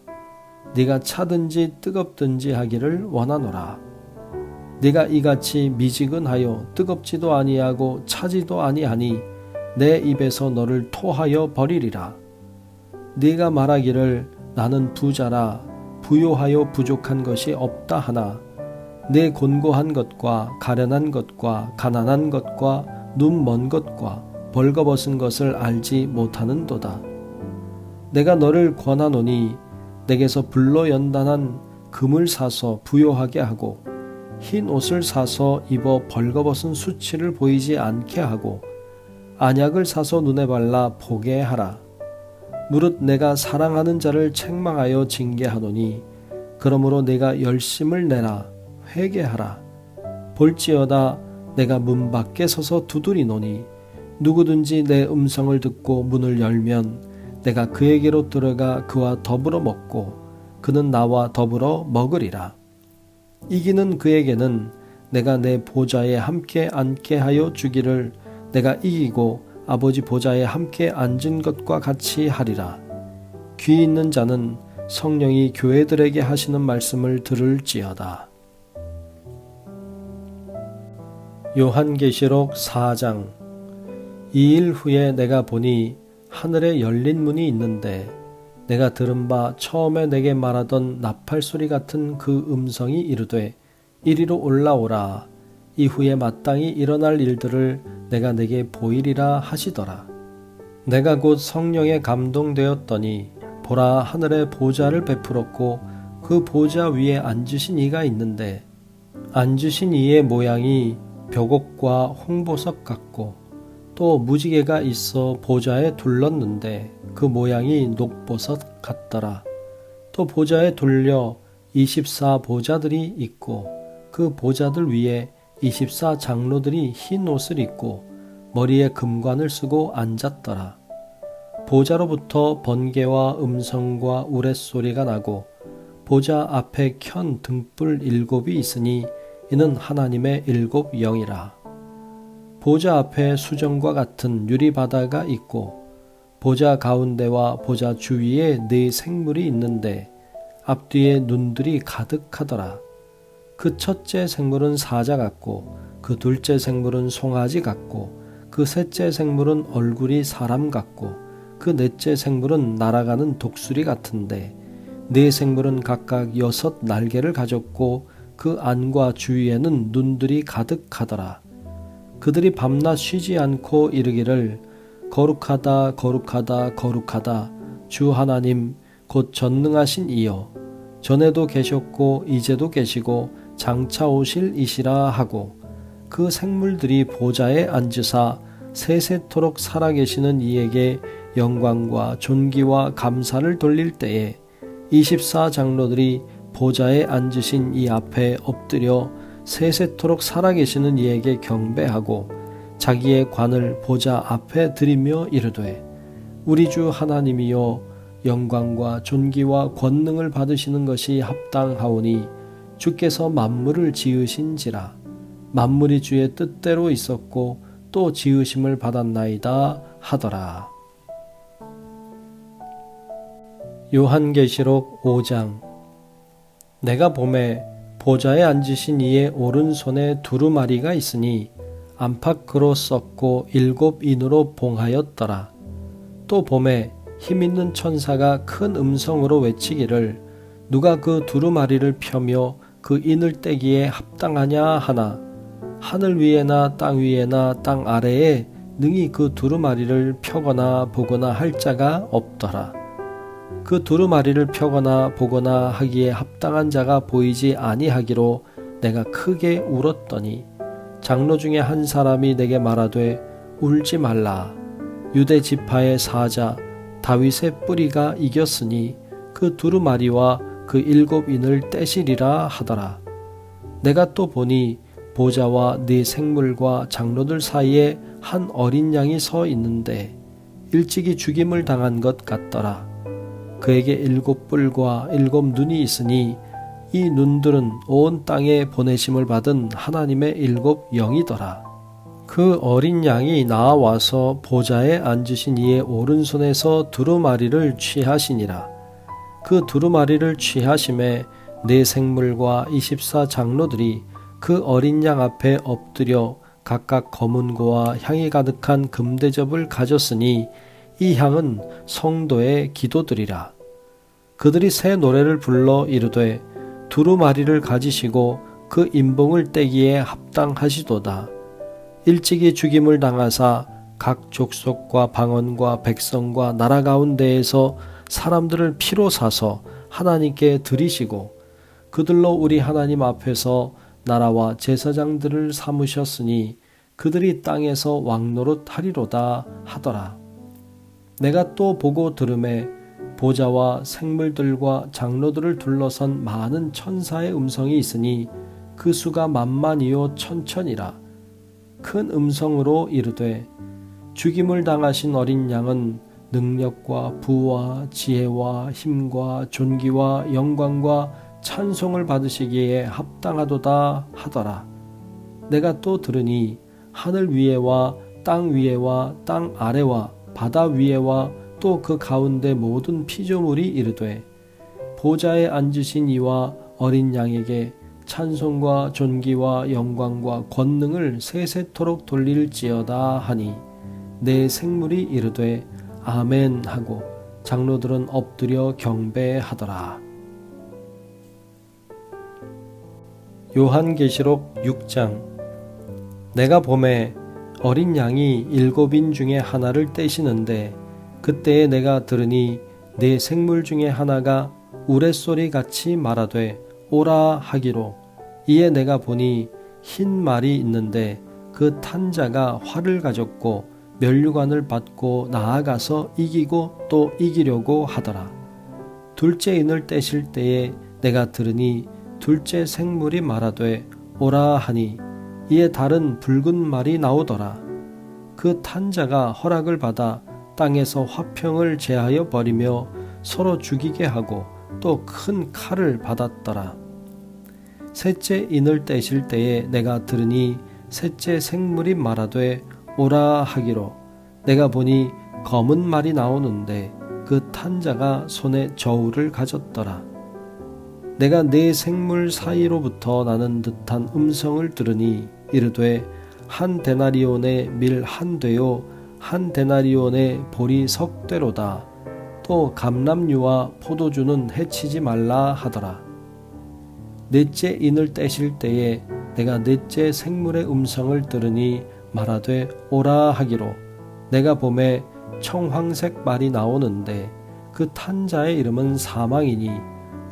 네가 차든지 뜨겁든지 하기를 원하노라. 네가 이같이 미지근하여 뜨겁지도 아니하고 차지도 아니하니 내 입에서 너를 토하여 버리리라. 네가 말하기를 나는 부자라 부요하여 부족한 것이 없다 하나 내 곤고한 것과 가련한 것과 가난한 것과 눈 먼 것과 벌거벗은 것을 알지 못하는도다. 내가 너를 권하노니 내게서 불로 연단한 금을 사서 부요하게 하고 흰 옷을 사서 입어 벌거벗은 수치를 보이지 않게 하고 안약을 사서 눈에 발라 보게 하라. 무릇 내가 사랑하는 자를 책망하여 징계하노니 그러므로 내가 열심을 내라 회개하라. 볼지어다 내가 문 밖에 서서 두드리노니 누구든지 내 음성을 듣고 문을 열면 내가 그에게로 들어가 그와 더불어 먹고 그는 나와 더불어 먹으리라. 이기는 그에게는 내가 내 보좌에 함께 앉게 하여 주기를 내가 이기고 아버지 보좌에 함께 앉은 것과 같이 하리라. 귀 있는 자는 성령이 교회들에게 하시는 말씀을 들을지어다. 요한계시록 4장. 이 일 후에 내가 보니 하늘에 열린 문이 있는데 내가 들은 바 처음에 내게 말하던 나팔소리 같은 그 음성이 이르되 이리로 올라오라. 이후에 마땅히 일어날 일들을 내가 내게 보이리라 하시더라. 내가 곧 성령에 감동되었더니 보라 하늘에 보좌를 베풀었고 그 보좌 위에 앉으신 이가 있는데 앉으신 이의 모양이 벽옥과 홍보석 같고 또 무지개가 있어 보좌에 둘렀는데 그 모양이 녹보석 같더라. 또 보좌에 둘려 24 보좌들이 있고 그 보좌들 위에 24 장로들이 흰 옷을 입고 머리에 금관을 쓰고 앉았더라. 보좌로부터 번개와 음성과 우레소리가 나고 보좌 앞에 켠 등불 7이 있으니 이는 하나님의 7 영이라. 보좌 앞에 수정과 같은 유리바다가 있고 보좌 가운데와 보좌 주위에 4 생물이 있는데 앞뒤에 눈들이 가득하더라. 그 첫째 생물은 사자 같고 그 둘째 생물은 송아지 같고 그 셋째 생물은 얼굴이 사람 같고 그 넷째 생물은 날아가는 독수리 같은데 4 생물은 각각 6 날개를 가졌고 그 안과 주위에는 눈들이 가득하더라. 그들이 밤낮 쉬지 않고 이르기를 거룩하다 거룩하다 거룩하다 주 하나님 곧 전능하신 이여 전에도 계셨고 이제도 계시고 장차 오실 이시라 하고 그 생물들이 보좌에 앉으사 세세토록 살아계시는 이에게 영광과 존귀와 감사를 돌릴 때에 24 장로들이 보좌에 앉으신 이 앞에 엎드려 세세토록 살아계시는 이에게 경배하고 자기의 관을 보좌 앞에 드리며 이르되 우리 주 하나님이여 영광과 존귀와 권능을 받으시는 것이 합당하오니 주께서 만물을 지으신지라. 만물이 주의 뜻대로 있었고 또 지으심을 받았나이다 하더라. 요한계시록 5장. 내가 보매 보좌에 앉으신 이의 오른손에 두루마리가 있으니 안팎으로 썼고 7 인으로 봉하였더라. 또 보매 힘있는 천사가 큰 음성으로 외치기를 누가 그 두루마리를 펴며 그 인을 떼기에 합당하냐 하나 하늘 위에나 땅 위에나 땅 아래에 능히 그 두루마리를 펴거나 보거나 할 자가 없더라. 그 두루마리를 펴거나 보거나 하기에 합당한 자가 보이지 아니하기로 내가 크게 울었더니 장로 중에 한 사람이 내게 말하되 울지 말라. 유대 지파의 사자 다윗의 뿌리가 이겼으니 그 두루마리와 그 7 인을 떼시리라 하더라. 내가 또 보니 보좌와 4 생물과 장로들 사이에 한 어린 양이 서 있는데 일찍이 죽임을 당한 것 같더라. 그에게 7 뿔과 7 눈이 있으니 이 눈들은 온 땅에 보내심을 받은 하나님의 7 영이더라. 그 어린 양이 나와서 보좌에 앉으신 이의 오른손에서 두루마리를 취하시니라. 그 두루마리를 취하심에 네 생물과 24 장로들이 그 어린 양 앞에 엎드려 각각 검은고와 향이 가득한 금대접을 가졌으니 이 향은 성도의 기도들이라. 그들이 새 노래를 불러 이르되 두루마리를 가지시고 그 인봉을 떼기에 합당하시도다. 일찍이 죽임을 당하사 각 족속과 방언과 백성과 나라 가운데에서 사람들을 피로 사서 하나님께 드리시고 그들로 우리 하나님 앞에서 나라와 제사장들을 삼으셨으니 그들이 땅에서 왕노릇 하리로다 하더라. 내가 또 보고 들음에 보좌와 생물들과 장로들을 둘러선 많은 천사의 음성이 있으니 그 수가 만만이요 천천이라. 큰 음성으로 이르되 죽임을 당하신 어린 양은 능력과 부와 지혜와 힘과 존귀와 영광과 찬송을 받으시기에 합당하도다 하더라. 내가 또 들으니 하늘 위에와 땅 위에와 땅 아래와 바다 위에와 또 그 가운데 모든 피조물이 이르되 보좌에 앉으신 이와 어린 양에게 찬송과 존귀와 영광과 권능을 세세토록 돌릴지어다 하니 네 생물이 이르되 아멘 하고 장로들은 엎드려 경배하더라. 요한계시록 6장. 내가 보매 어린 양이 7인 중에 하나를 떼시는데 그때에 내가 들으니 네 생물 중에 하나가 우레소리 같이 말하되 오라 하기로. 이에 내가 보니 흰 말이 있는데 그 탄 자가 활을 가졌고 면류관을 받고 나아가서 이기고 또 이기려고 하더라. 둘째 인을 떼실 때에 내가 들으니 둘째 생물이 말하되 오라 하니 이에 다른 붉은 말이 나오더라. 그 탄 자가 허락을 받아 땅에서 화평을 제하여 버리며 서로 죽이게 하고 또 큰 칼을 받았더라. 셋째 인을 떼실 때에 내가 들으니 셋째 생물이 말하되 오라 하기로. 내가 보니 검은 말이 나오는데 그 탄 자가 손에 저울을 가졌더라. 내가 네 생물 사이로부터 나는 듯한 음성을 들으니 이르되 한 데나리온의 밀 한 되요 한 데나리온의 보리 석 되로다. 또 감람류와 포도주는 해치지 말라 하더라. 넷째 인을 떼실 때에 내가 넷째 생물의 음성을 들으니 말하되 오라 하기로. 내가 보매 청황색 말이 나오는데 그 탄 자의 이름은 사망이니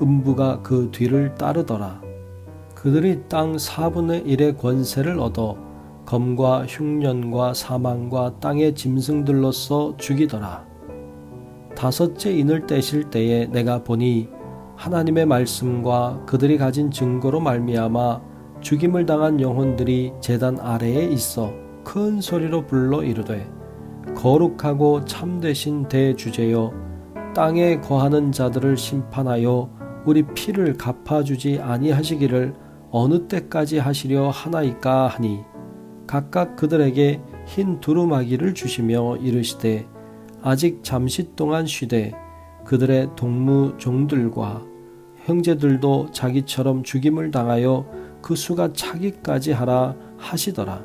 음부가 그 뒤를 따르더라. 그들이 땅 4분의 1의 권세를 얻어 검과 흉년과 사망과 땅의 짐승들로서 죽이더라. 다섯째 인을 떼실 때에 내가 보니 하나님의 말씀과 그들이 가진 증거로 말미암아 죽임을 당한 영혼들이 제단 아래에 있어 큰 소리로 불러 이르되 거룩하고 참되신 대주제여 땅에 거하는 자들을 심판하여 우리 피를 갚아주지 아니하시기를 어느 때까지 하시려 하나이까 하니 각각 그들에게 흰 두루마기를 주시며 이르시되 아직 잠시 동안 쉬되 그들의 동무 종들과 형제들도 자기처럼 죽임을 당하여 그 수가 차기까지 하라 하시더라.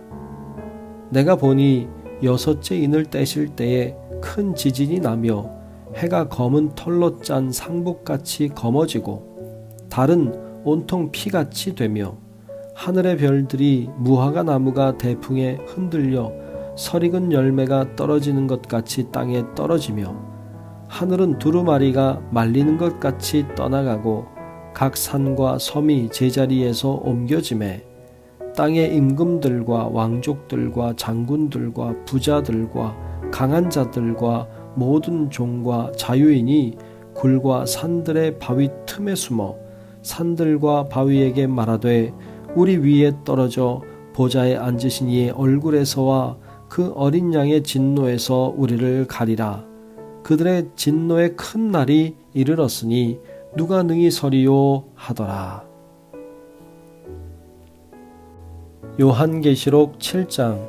내가 보니 여섯째 인을 떼실 때에 큰 지진이 나며 해가 검은 털로 짠 상복같이 검어지고 달은 온통 피같이 되며 하늘의 별들이 무화과 나무가 대풍에 흔들려 설익은 열매가 떨어지는 것 같이 땅에 떨어지며 하늘은 두루마리가 말리는 것 같이 떠나가고 각 산과 섬이 제자리에서 옮겨지매 땅의 임금들과 왕족들과 장군들과 부자들과 강한 자들과 모든 종과 자유인이 굴과 산들의 바위 틈에 숨어 산들과 바위에게 말하되 우리 위에 떨어져 보좌에 앉으신 이의 얼굴에서와 그 어린 양의 진노에서 우리를 가리라. 그들의 진노의 큰 날이 이르렀으니 누가 능히 서리요 하더라. 요한계시록 7장.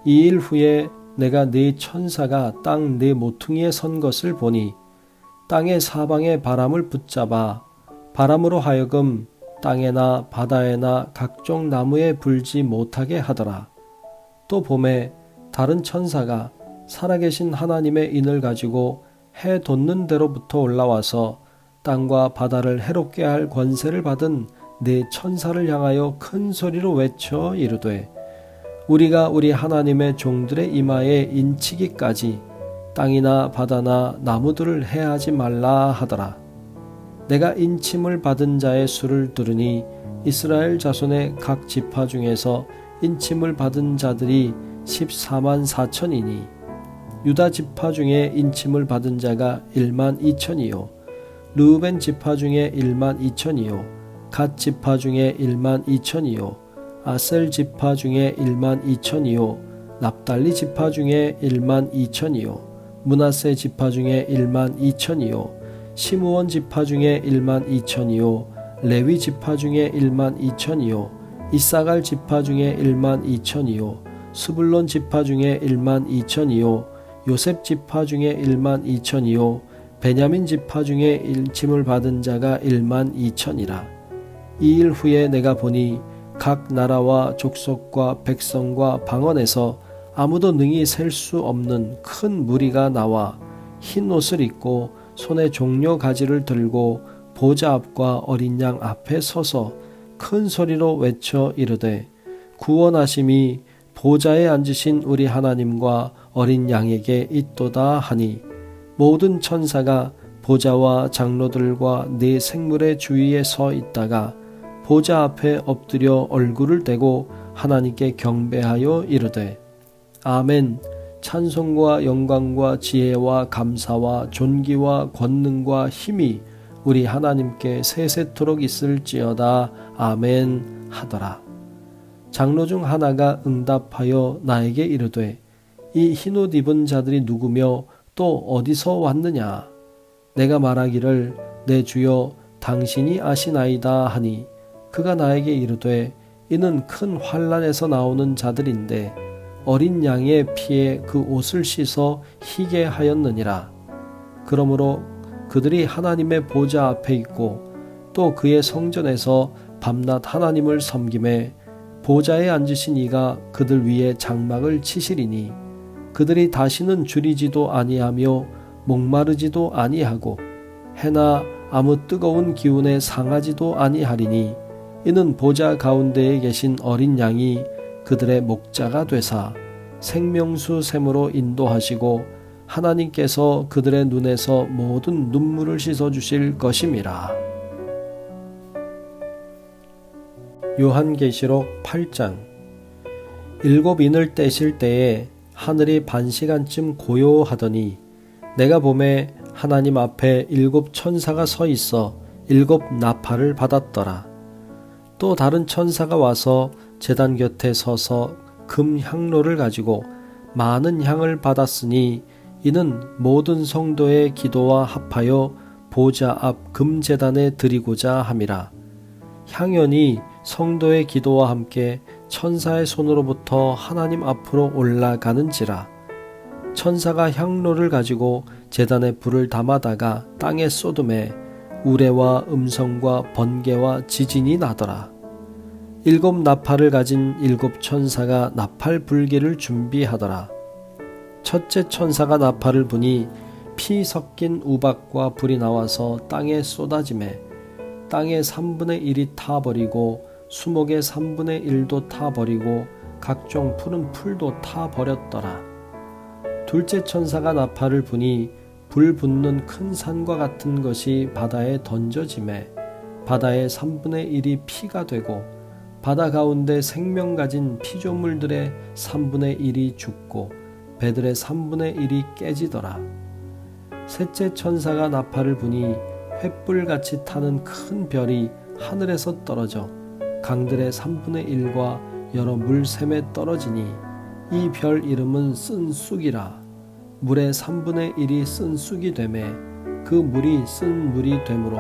이 일 후에 내가 네 천사가 땅 네 모퉁이에 선 것을 보니 땅의 사방에 바람을 붙잡아 바람으로 하여금 땅에나 바다에나 각종 나무에 불지 못하게 하더라. 또 봄에 다른 천사가 살아계신 하나님의 인을 가지고 해 돋는 데로부터 올라와서 땅과 바다를 해롭게 할 권세를 받은 네 천사를 향하여 큰 소리로 외쳐 이르되 우리가 우리 하나님의 종들의 이마에 인치기까지 땅이나 바다나 나무들을 해하지 말라 하더라. 내가 인침을 받은 자의 수를 들으니 이스라엘 자손의 각 지파 중에서 인침을 받은 자들이 14만 4천이니 유다 지파 중에 인침을 받은 자가 1만 2천이요 르우벤 지파 중에 1만 2천이요 갓 지파 중에 1만 2천이요 아셀 지파 중에 1만 2천이요 납달리 지파 중에 1만 2천이요 므낫세 지파 중에 1만 2천이요 시므온 지파 중에 1만 2천이요 레위 지파 중에 1만 2천이요 이사갈 지파 중에 1만 2천이요 스불론 지파 중에 1만 2천이요 요셉 지파 중에 1만 2천이요 베냐민 지파 중에 인침을 받은 자가 1만 2천이라. 이 일 후에 내가 보니 각 나라와 족속과 백성과 방언에서 아무도 능히 셀 수 없는 큰 무리가 나와 흰 옷을 입고 손에 종려 가지를 들고 보좌 앞과 어린 양 앞에 서서 큰 소리로 외쳐 이르되 구원하심이 보좌에 앉으신 우리 하나님과 어린 양에게 있도다 하니 모든 천사가 보좌와 장로들과 네 생물의 주위에 서 있다가 보좌 앞에 엎드려 얼굴을 대고 하나님께 경배하여 이르되 아멘. 찬송과 영광과 지혜와 감사와 존귀와 권능과 힘이 우리 하나님께 세세토록 있을지어다. 아멘 하더라. 장로 중 하나가 응답하여 나에게 이르되 이 흰옷 입은 자들이 누구며 또 어디서 왔느냐? 내가 말하기를 내 주여 당신이 아시나이다 하니 그가 나에게 이르되 이는 큰 환난에서 나오는 자들인데 어린 양의 피에 그 옷을 씻어 희게 하였느니라. 그러므로 그들이 하나님의 보좌 앞에 있고 또 그의 성전에서 밤낮 하나님을 섬김에 보좌에 앉으신 이가 그들 위에 장막을 치시리니 그들이 다시는 줄이지도 아니하며 목마르지도 아니하고 해나 아무 뜨거운 기운에 상하지도 아니하리니 이는 보좌 가운데에 계신 어린 양이 그들의 목자가 되사 생명수 샘으로 인도하시고 하나님께서 그들의 눈에서 모든 눈물을 씻어주실 것임이라. 요한계시록 8장. 일곱 인을 떼실 때에 하늘이 반시간쯤 고요하더니 내가 보매 하나님 앞에 일곱 천사가 서 있어 일곱 나팔을 받았더라. 또 다른 천사가 와서 제단 곁에 서서 금 향로를 가지고 많은 향을 받았으니 이는 모든 성도의 기도와 합하여 보좌 앞 금제단에 드리고자 함이라. 향연이 성도의 기도와 함께 천사의 손으로부터 하나님 앞으로 올라가는지라. 천사가 향로를 가지고 제단에 불을 담아다가 땅에 쏟음에 우레와 음성과 번개와 지진이 나더라. 일곱 나팔을 가진 일곱 천사가 나팔 불기를 준비하더라. 첫째 천사가 나팔을 부니 피 섞인 우박과 불이 나와서 땅에 쏟아지매 땅의 3분의 1이 타버리고 수목의 3분의 1도 타버리고 각종 푸른 풀도 타버렸더라. 둘째 천사가 나팔을 부니 불 붙는 큰 산과 같은 것이 바다에 던져지매 바다의 3분의 1이 피가 되고 바다 가운데 생명 가진 피조물들의 3분의 1이 죽고 배들의 3분의 1이 깨지더라. 셋째 천사가 나팔을 부니 횃불같이 타는 큰 별이 하늘에서 떨어져 강들의 3분의 1과 여러 물샘에 떨어지니 이 별 이름은 쓴 쑥이라. 물의 3분의 1이 쓴 쑥이 되매 그 물이 쓴 물이 되므로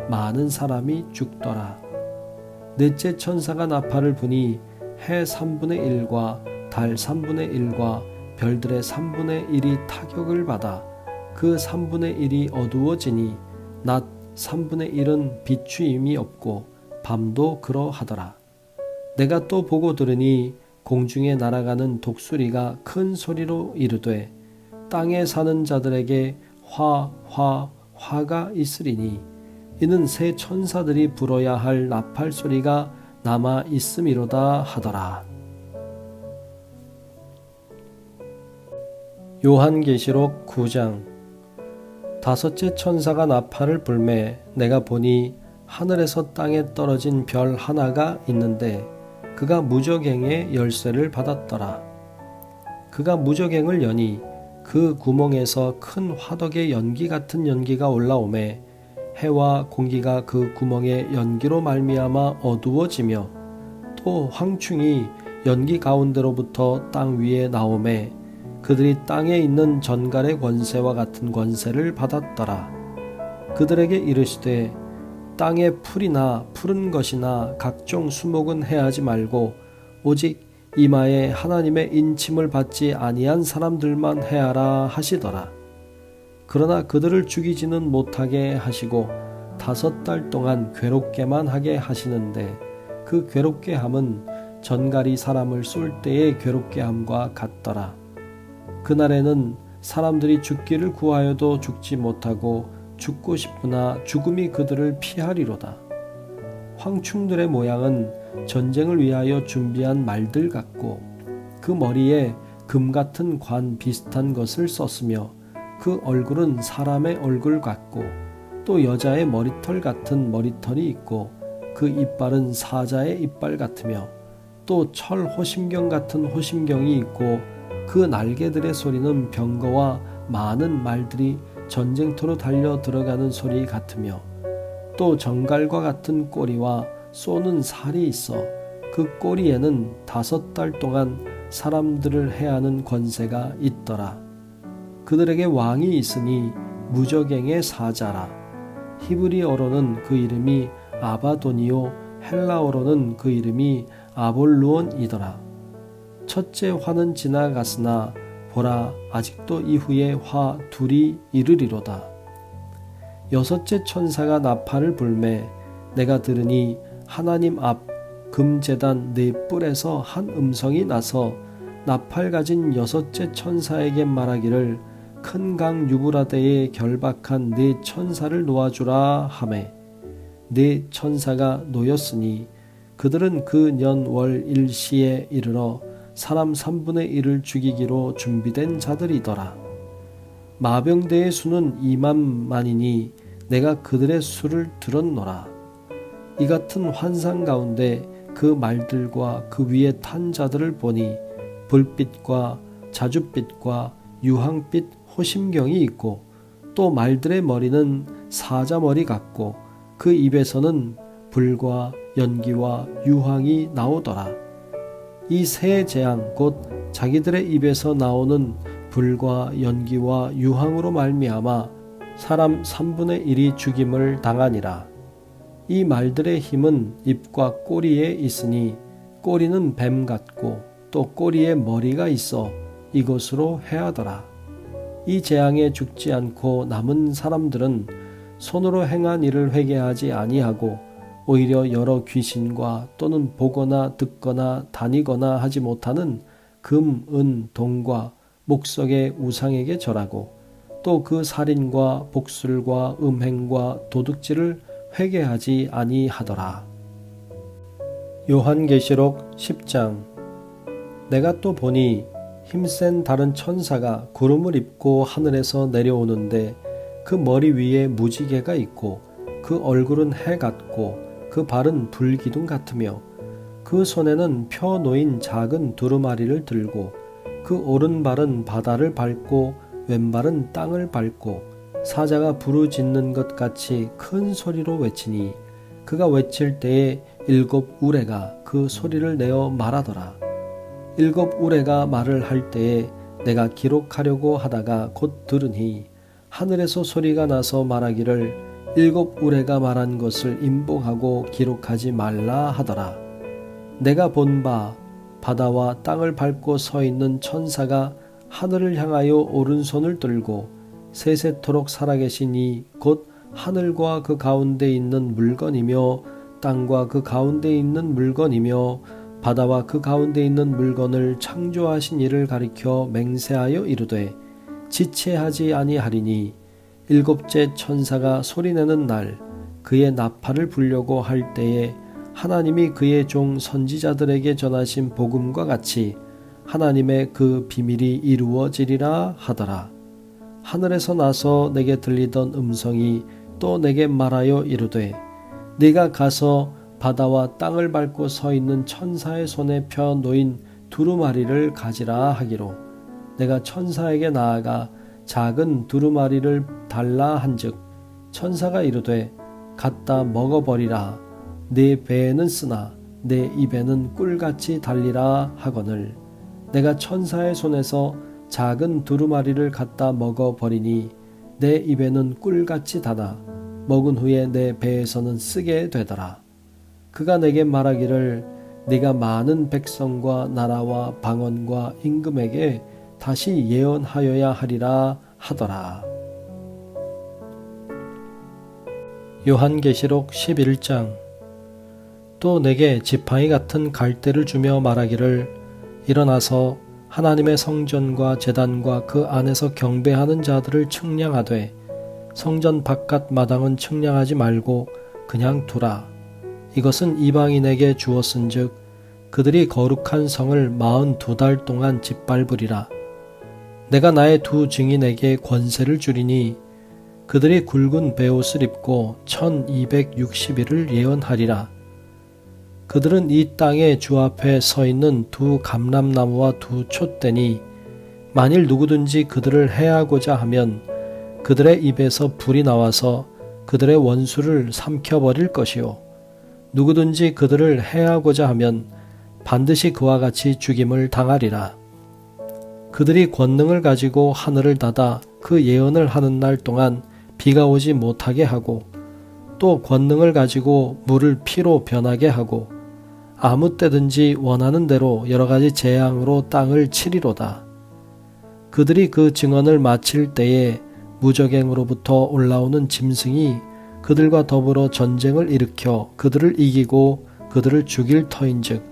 많은 사람이 죽더라. 넷째 천사가 나팔을 부니 해 3분의 1과 달 3분의 1과 별들의 3분의 1이 타격을 받아 그 3분의 1이 어두워지니 낮 3분의 1은 비추임이 없고 밤도 그러하더라. 내가 또 보고 들으니 공중에 날아가는 독수리가 큰 소리로 이르되 땅에 사는 자들에게 화가 있으리니 이는 새 천사들이 불어야 할 나팔 소리가 남아 있음이로다 하더라. 요한계시록 9장. 다섯째 천사가 나팔을 불매 내가 보니 하늘에서 땅에 떨어진 별 하나가 있는데 그가 무저갱의 열쇠를 받았더라. 그가 무저갱을 여니 그 구멍에서 큰 화덕의 연기 같은 연기가 올라오매 해와 공기가 그 구멍의 연기로 말미암아 어두워지며 또 황충이 연기 가운데로부터 땅 위에 나오매 그들이 땅에 있는 전갈의 권세와 같은 권세를 받았더라. 그들에게 이르시되 땅의 풀이나 푸른 것이나 각종 수목은 해하지 말고 오직 이마에 하나님의 인침을 받지 아니한 사람들만 해하라 하시더라. 그러나 그들을 죽이지는 못하게 하시고 5달 동안 괴롭게만 하게 하시는데 그 괴롭게 함은 전갈이 사람을 쏠 때의 괴롭게 함과 같더라. 그날에는 사람들이 죽기를 구하여도 죽지 못하고 죽고 싶으나 죽음이 그들을 피하리로다. 황충들의 모양은 전쟁을 위하여 준비한 말들 같고 그 머리에 금 같은 관 비슷한 것을 썼으며 그 얼굴은 사람의 얼굴 같고 또 여자의 머리털 같은 머리털이 있고 그 이빨은 사자의 이빨 같으며 또 철 호심경 같은 호심경이 있고 그 날개들의 소리는 병거와 많은 말들이 전쟁터로 달려 들어가는 소리 같으며 또 정갈과 같은 꼬리와 쏘는 살이 있어 그 꼬리에는 5달 동안 사람들을 해하는 권세가 있더라. 그들에게 왕이 있으니 무저갱의 사자라. 히브리어로는 그 이름이 아바도니오, 헬라어로는 그 이름이 아볼루온이더라. 첫째 화는 지나갔으나 보라 아직도 이후에 화 둘이 이르리로다. 여섯째 천사가 나팔을 불매 내가 들으니 하나님 앞 금제단 네 뿔에서 한 음성이 나서 나팔 가진 여섯째 천사에게 말하기를 큰 강 유브라데에 결박한 네 천사를 놓아주라 하매 네 천사가 놓였으니 그들은 그 년 월 일시에 이르러 사람 3분의 1을 죽이기로 준비된 자들이더라. 마병대의 수는 2만만이니 내가 그들의 수를 들었노라. 이 같은 환상 가운데 그 말들과 그 위에 탄 자들을 보니 불빛과 자줏빛과 유황빛 호심경이 있고 또 말들의 머리는 사자머리 같고 그 입에서는 불과 연기와 유황이 나오더라. 이 세 재앙 곧 자기들의 입에서 나오는 불과 연기와 유황으로 말미암아 사람 3분의 1이 죽임을 당하니라. 이 말들의 힘은 입과 꼬리에 있으니 꼬리는 뱀 같고 또 꼬리에 머리가 있어 이것으로 해하더라. 이 재앙에 죽지 않고 남은 사람들은 손으로 행한 일을 회개하지 아니하고 오히려 여러 귀신과 또는 보거나 듣거나 다니거나 하지 못하는 금, 은, 동과 목석의 우상에게 절하고 또 그 살인과 복술과 음행과 도둑질을 회개하지 아니하더라. 요한계시록 10장. 내가 또 보니 힘센 다른 천사가 구름을 입고 하늘에서 내려오는데 그 머리 위에 무지개가 있고 그 얼굴은 해 같고 그 발은 불기둥 같으며 그 손에는 펴 놓인 작은 두루마리를 들고 그 오른발은 바다를 밟고 왼발은 땅을 밟고 사자가 부르짖는 것 같이 큰 소리로 외치니 그가 외칠 때에 7 우레가 그 소리를 내어 말하더라. 7 우레가 말을 할 때에 내가 기록하려고 하다가 곧 들으니 하늘에서 소리가 나서 말하기를 일곱 우레가 말한 것을 임복하고 기록하지 말라 하더라. 내가 본 바 바다와 땅을 밟고 서 있는 천사가 하늘을 향하여 오른손을 들고 세세토록 살아계신 이 곧 하늘과 그 가운데 있는 물건이며 땅과 그 가운데 있는 물건이며 바다와 그 가운데 있는 물건을 창조하신 이를 가리켜 맹세하여 이르되 지체하지 아니하리니 일곱째 천사가 소리내는 날 그의 나팔을 불려고 할 때에 하나님이 그의 종 선지자들에게 전하신 복음과 같이 하나님의 그 비밀이 이루어지리라 하더라. 하늘에서 나서 내게 들리던 음성이 또 내게 말하여 이르되 네가 가서 바다와 땅을 밟고 서 있는 천사의 손에 펴 놓인 두루마리를 가지라 하기로 내가 천사에게 나아가 작은 두루마리를 달라 한즉 천사가 이르되 갖다 먹어버리라. 네 배에는 쓰나 내 입에는 꿀같이 달리라 하거늘 내가 천사의 손에서 작은 두루마리를 갖다 먹어버리니 내 입에는 꿀같이 닫아 먹은 후에 내 배에서는 쓰게 되더라. 그가 내게 말하기를 네가 많은 백성과 나라와 방언과 임금에게 다시 예언하여야 하리라 하더라. 요한계시록 11장. 또 내게 지팡이 같은 갈대를 주며 말하기를 일어나서 하나님의 성전과 제단과 그 안에서 경배하는 자들을 측량하되 성전 바깥 마당은 측량하지 말고 그냥 두라. 이것은 이방인에게 주었은즉 그들이 거룩한 성을 42달 동안 짓밟으리라. 내가 나의 두 증인에게 권세를 주리니 그들이 굵은 베옷을 입고 1260일을 예언하리라. 그들은 이 땅의 주 앞에 서 있는 두 감람나무와 두 촛대니 만일 누구든지 그들을 해하고자 하면 그들의 입에서 불이 나와서 그들의 원수를 삼켜버릴 것이요 누구든지 그들을 해하고자 하면 반드시 그와 같이 죽임을 당하리라. 그들이 권능을 가지고 하늘을 닫아 그 예언을 하는 날 동안 비가 오지 못하게 하고 또 권능을 가지고 물을 피로 변하게 하고 아무 때든지 원하는 대로 여러 가지 재앙으로 땅을 치리로다. 그들이 그 증언을 마칠 때에 무적행으로부터 올라오는 짐승이 그들과 더불어 전쟁을 일으켜 그들을 이기고 그들을 죽일 터인즉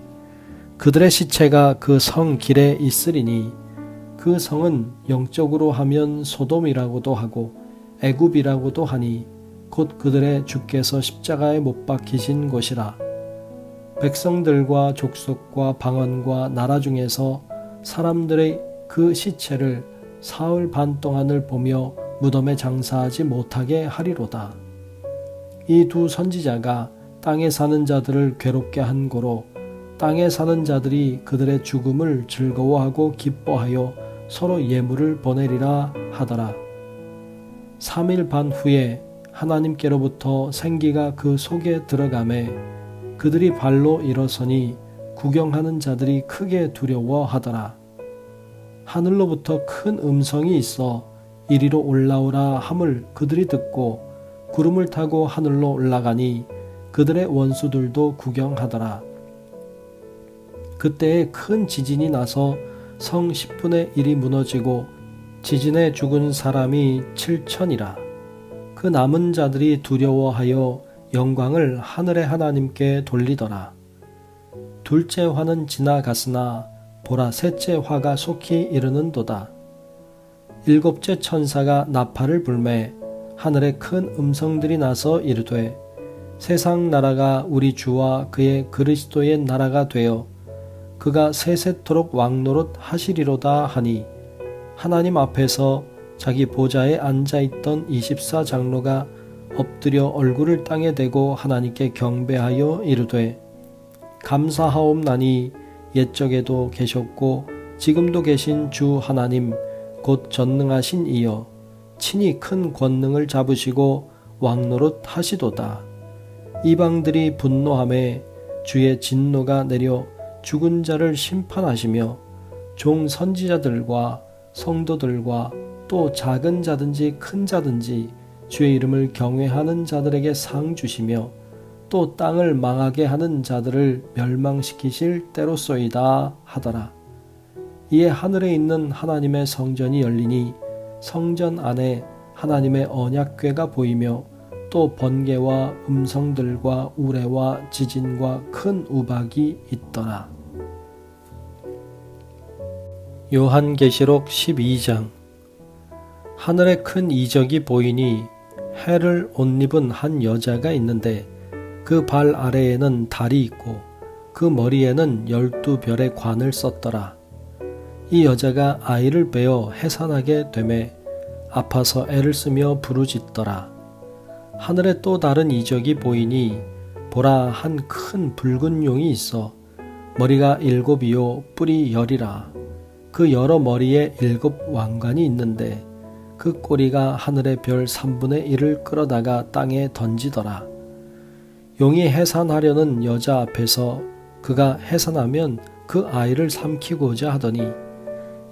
그들의 시체가 그 성 길에 있으리니 그 성은 영적으로 하면 소돔이라고도 하고 애굽이라고도 하니 곧 그들의 주께서 십자가에 못 박히신 곳이라. 백성들과 족속과 방언과 나라 중에서 사람들의 그 시체를 사흘 반 동안을 보며 무덤에 장사하지 못하게 하리로다. 이 두 선지자가 땅에 사는 자들을 괴롭게 한 고로 땅에 사는 자들이 그들의 죽음을 즐거워하고 기뻐하여 서로 예물을 보내리라 하더라. 3일 반 후에 하나님께로부터 생기가 그 속에 들어가매 그들이 발로 일어서니 구경하는 자들이 크게 두려워하더라. 하늘로부터 큰 음성이 있어 이리로 올라오라 함을 그들이 듣고 구름을 타고 하늘로 올라가니 그들의 원수들도 구경하더라. 그때에 큰 지진이 나서 성 10분의 1이 무너지고 지진에 죽은 사람이 7천이라. 그 남은 자들이 두려워하여 영광을 하늘의 하나님께 돌리더라. 둘째 화는 지나갔으나 보라 셋째 화가 속히 이르는도다. 일곱째 천사가 나팔을 불매 하늘에 큰 음성들이 나서 이르되 세상 나라가 우리 주와 그의 그리스도의 나라가 되어 그가 세세토록 왕노릇 하시리로다 하니 하나님 앞에서 자기 보좌에 앉아있던 24장로가 엎드려 얼굴을 땅에 대고 하나님께 경배하여 이르되 감사하옵나니 옛적에도 계셨고 지금도 계신 주 하나님 곧 전능하신 이여 친히 큰 권능을 잡으시고 왕노릇 하시도다. 이방들이 분노하매 주의 진노가 내려 죽은 자를 심판하시며 종 선지자들과 성도들과 또 작은 자든지 큰 자든지 주의 이름을 경외하는 자들에게 상 주시며 또 땅을 망하게 하는 자들을 멸망시키실 때로소이다 하더라. 이에 하늘에 있는 하나님의 성전이 열리니 성전 안에 하나님의 언약궤가 보이며 또 번개와 음성들과 우레와 지진과 큰 우박이 있더라. 요한계시록 12장. 하늘에 큰 이적이 보이니 해를 옷 입은 한 여자가 있는데 그 발 아래에는 달이 있고 그 머리에는 12별의 관을 썼더라. 이 여자가 아이를 베어 해산하게 되매 아파서 애를 쓰며 부르짖더라. 하늘에 또 다른 이적이 보이니 보라, 한 큰 붉은 용이 있어 머리가 7이요 뿔이 10이라. 그 여러 머리에 7 왕관이 있는데 그 꼬리가 하늘의 별 3분의 1을 끌어다가 땅에 던지더라. 용이 해산하려는 여자 앞에서 그가 해산하면 그 아이를 삼키고자 하더니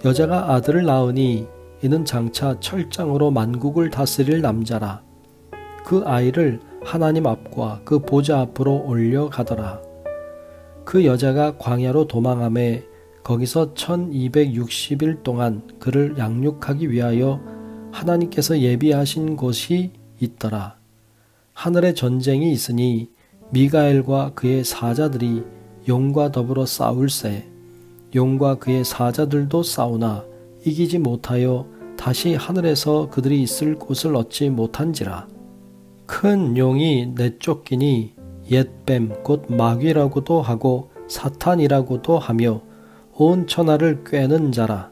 여자가 아들을 낳으니 이는 장차 철장으로 만국을 다스릴 남자라. 그 아이를 하나님 앞과 그 보좌 앞으로 올려가더라. 그 여자가 광야로 도망하매 거기서 1260일 동안 그를 양육하기 위하여 하나님께서 예비하신 곳이 있더라. 하늘에 전쟁이 있으니 미가엘과 그의 사자들이 용과 더불어 싸울세. 용과 그의 사자들도 싸우나 이기지 못하여 다시 하늘에서 그들이 있을 곳을 얻지 못한지라. 큰 용이 내쫓기니 옛뱀 곧 마귀라고도 하고 사탄이라고도 하며 온 천하를 꿰는 자라.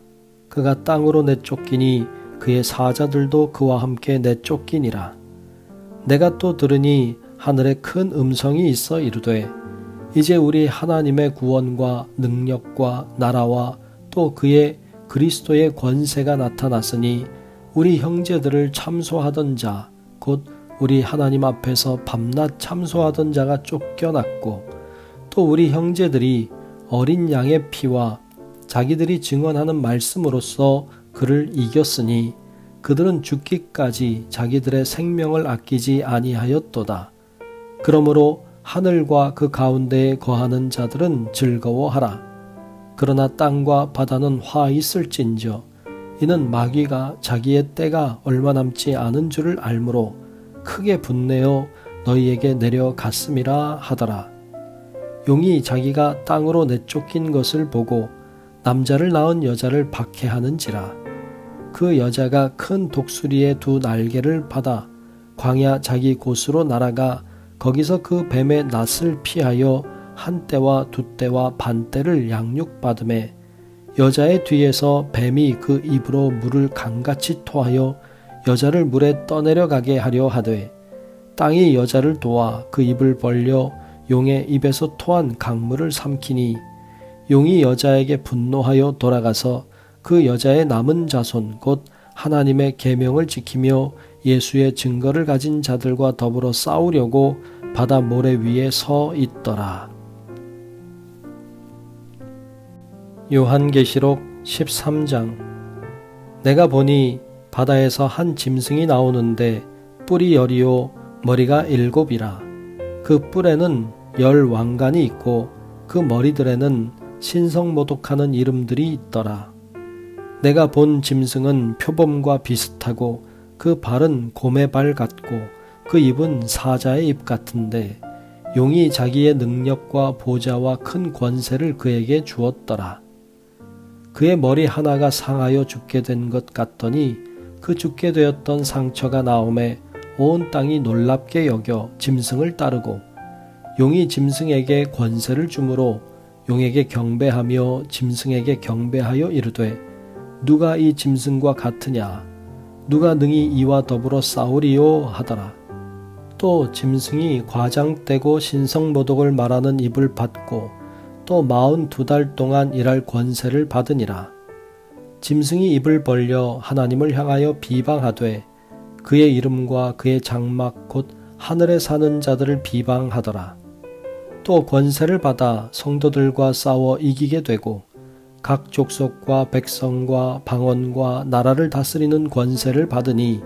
그가 땅으로 내쫓기니 그의 사자들도 그와 함께 내쫓기니라. 내가 또 들으니 하늘에 큰 음성이 있어 이르되 이제 우리 하나님의 구원과 능력과 나라와 또 그의 그리스도의 권세가 나타났으니 우리 형제들을 참소하던 자 곧 우리 하나님 앞에서 밤낮 참소하던 자가 쫓겨났고 또 우리 형제들이 어린 양의 피와 자기들이 증언하는 말씀으로써 그를 이겼으니 그들은 죽기까지 자기들의 생명을 아끼지 아니하였도다. 그러므로 하늘과 그 가운데에 거하는 자들은 즐거워하라. 그러나 땅과 바다는 화 있을진저 이는 마귀가 자기의 때가 얼마 남지 않은 줄을 알므로 크게 분내어 너희에게 내려갔음이라 하더라. 용이 자기가 땅으로 내쫓긴 것을 보고 남자를 낳은 여자를 박해하는지라. 그 여자가 큰 독수리의 2 날개를 받아 광야 자기 곳으로 날아가 거기서 그 뱀의 낫을 피하여 1때와 2때와 반때를 양육받음에 여자의 뒤에서 뱀이 그 입으로 물을 강같이 토하여 여자를 물에 떠내려가게 하려 하되 땅이 여자를 도와 그 입을 벌려 용의 입에서 토한 강물을 삼키니 용이 여자에게 분노하여 돌아가서 그 여자의 남은 자손 곧 하나님의 계명을 지키며 예수의 증거를 가진 자들과 더불어 싸우려고 바다 모래 위에 서 있더라. 요한계시록 13장. 내가 보니 바다에서 한 짐승이 나오는데 뿔이 10이요 머리가 7이라. 그 뿔에는 10 왕관이 있고 그 머리들에는 신성모독하는 이름들이 있더라. 내가 본 짐승은 표범과 비슷하고 그 발은 곰의 발 같고 그 입은 사자의 입 같은데 용이 자기의 능력과 보좌와 큰 권세를 그에게 주었더라. 그의 머리 하나가 상하여 죽게 된 것 같더니 그 죽게 되었던 상처가 나오매 온 땅이 놀랍게 여겨 짐승을 따르고 용이 짐승에게 권세를 주므로 용에게 경배하며 짐승에게 경배하여 이르되 누가 이 짐승과 같으냐 누가 능히 이와 더불어 싸우리요 하더라. 또 짐승이 과장되고 신성모독을 말하는 입을 받고 또 42달 동안 일할 권세를 받으니라. 짐승이 입을 벌려 하나님을 향하여 비방하되 그의 이름과 그의 장막 곧 하늘에 사는 자들을 비방하더라. 또 권세를 받아 성도들과 싸워 이기게 되고 각 족속과 백성과 방언과 나라를 다스리는 권세를 받으니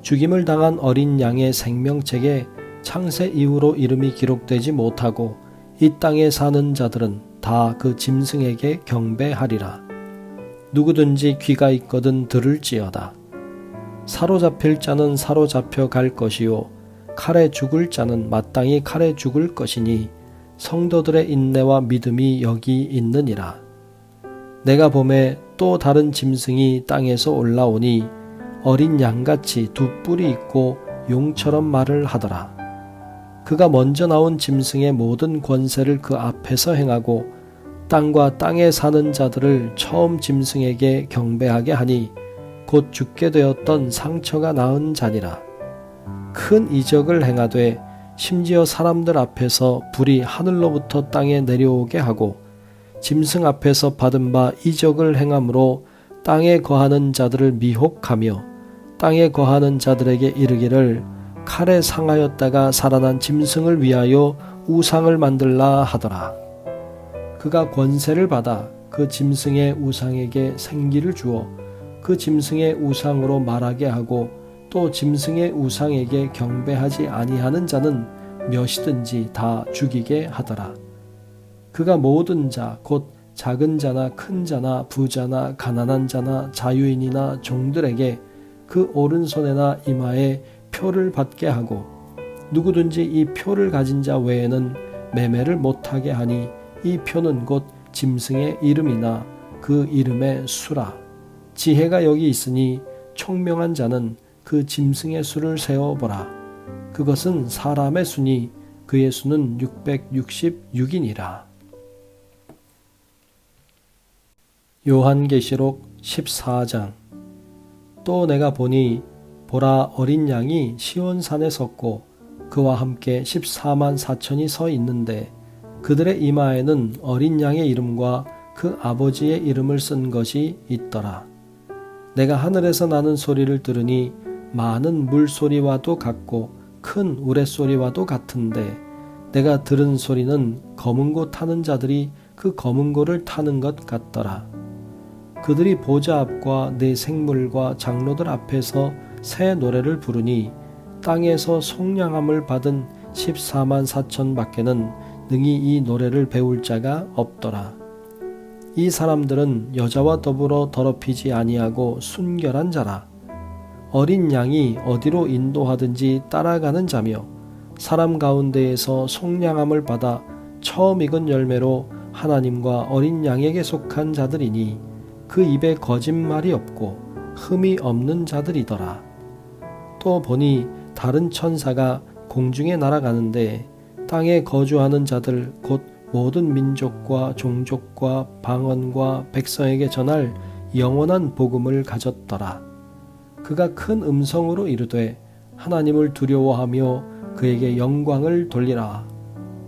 죽임을 당한 어린 양의 생명책에 창세 이후로 이름이 기록되지 못하고 이 땅에 사는 자들은 다 그 짐승에게 경배하리라. 누구든지 귀가 있거든 들을지어다. 사로잡힐 자는 사로잡혀 갈 것이요 칼에 죽을 자는 마땅히 칼에 죽을 것이니 성도들의 인내와 믿음이 여기 있느니라. 내가 보매 또 다른 짐승이 땅에서 올라오니 어린 양같이 두 뿔이 있고 용처럼 말을 하더라. 그가 먼저 나온 짐승의 모든 권세를 그 앞에서 행하고 땅과 땅에 사는 자들을 처음 짐승에게 경배하게 하니 곧 죽게 되었던 상처가 나은 자니라. 큰 이적을 행하되 심지어 사람들 앞에서 불이 하늘로부터 땅에 내려오게 하고 짐승 앞에서 받은 바 이적을 행함으로 땅에 거하는 자들을 미혹하며 땅에 거하는 자들에게 이르기를 칼에 상하였다가 살아난 짐승을 위하여 우상을 만들라 하더라. 그가 권세를 받아 그 짐승의 우상에게 생기를 주어 그 짐승의 우상으로 말하게 하고 또 짐승의 우상에게 경배하지 아니하는 자는 몇이든지 다 죽이게 하더라. 그가 모든 자 곧 작은 자나 큰 자나 부자나 가난한 자나 자유인이나 종들에게 그 오른손에나 이마에 표를 받게 하고 누구든지 이 표를 가진 자 외에는 매매를 못하게 하니 이 표는 곧 짐승의 이름이나 그 이름의 수라. 지혜가 여기 있으니 총명한 자는 그 짐승의 수를 세어보라. 그것은 사람의 수니 그의 수는 666이니라. 요한계시록 14장. 또 내가 보니 보라 어린 양이 시온산에 섰고 그와 함께 14만 4천이 서 있는데 그들의 이마에는 어린 양의 이름과 그 아버지의 이름을 쓴 것이 있더라. 내가 하늘에서 나는 소리를 들으니 많은 물소리와도 같고 큰 우레소리와도 같은데 내가 들은 소리는 검은 고 타는 자들이 그 검은 고를 타는 것 같더라. 그들이 보좌 앞과 네 생물과 장로들 앞에서 새 노래를 부르니 땅에서 속량함을 받은 14만 4천 밖에는 능히 이 노래를 배울 자가 없더라. 이 사람들은 여자와 더불어 더럽히지 아니하고 순결한 자라. 어린 양이 어디로 인도하든지 따라가는 자며 사람 가운데에서 속량함을 받아 처음 익은 열매로 하나님과 어린 양에게 속한 자들이니 그 입에 거짓말이 없고 흠이 없는 자들이더라. 또 보니 다른 천사가 공중에 날아가는데 땅에 거주하는 자들 곧 모든 민족과 종족과 방언과 백성에게 전할 영원한 복음을 가졌더라. 그가 큰 음성으로 이르되 하나님을 두려워하며 그에게 영광을 돌리라.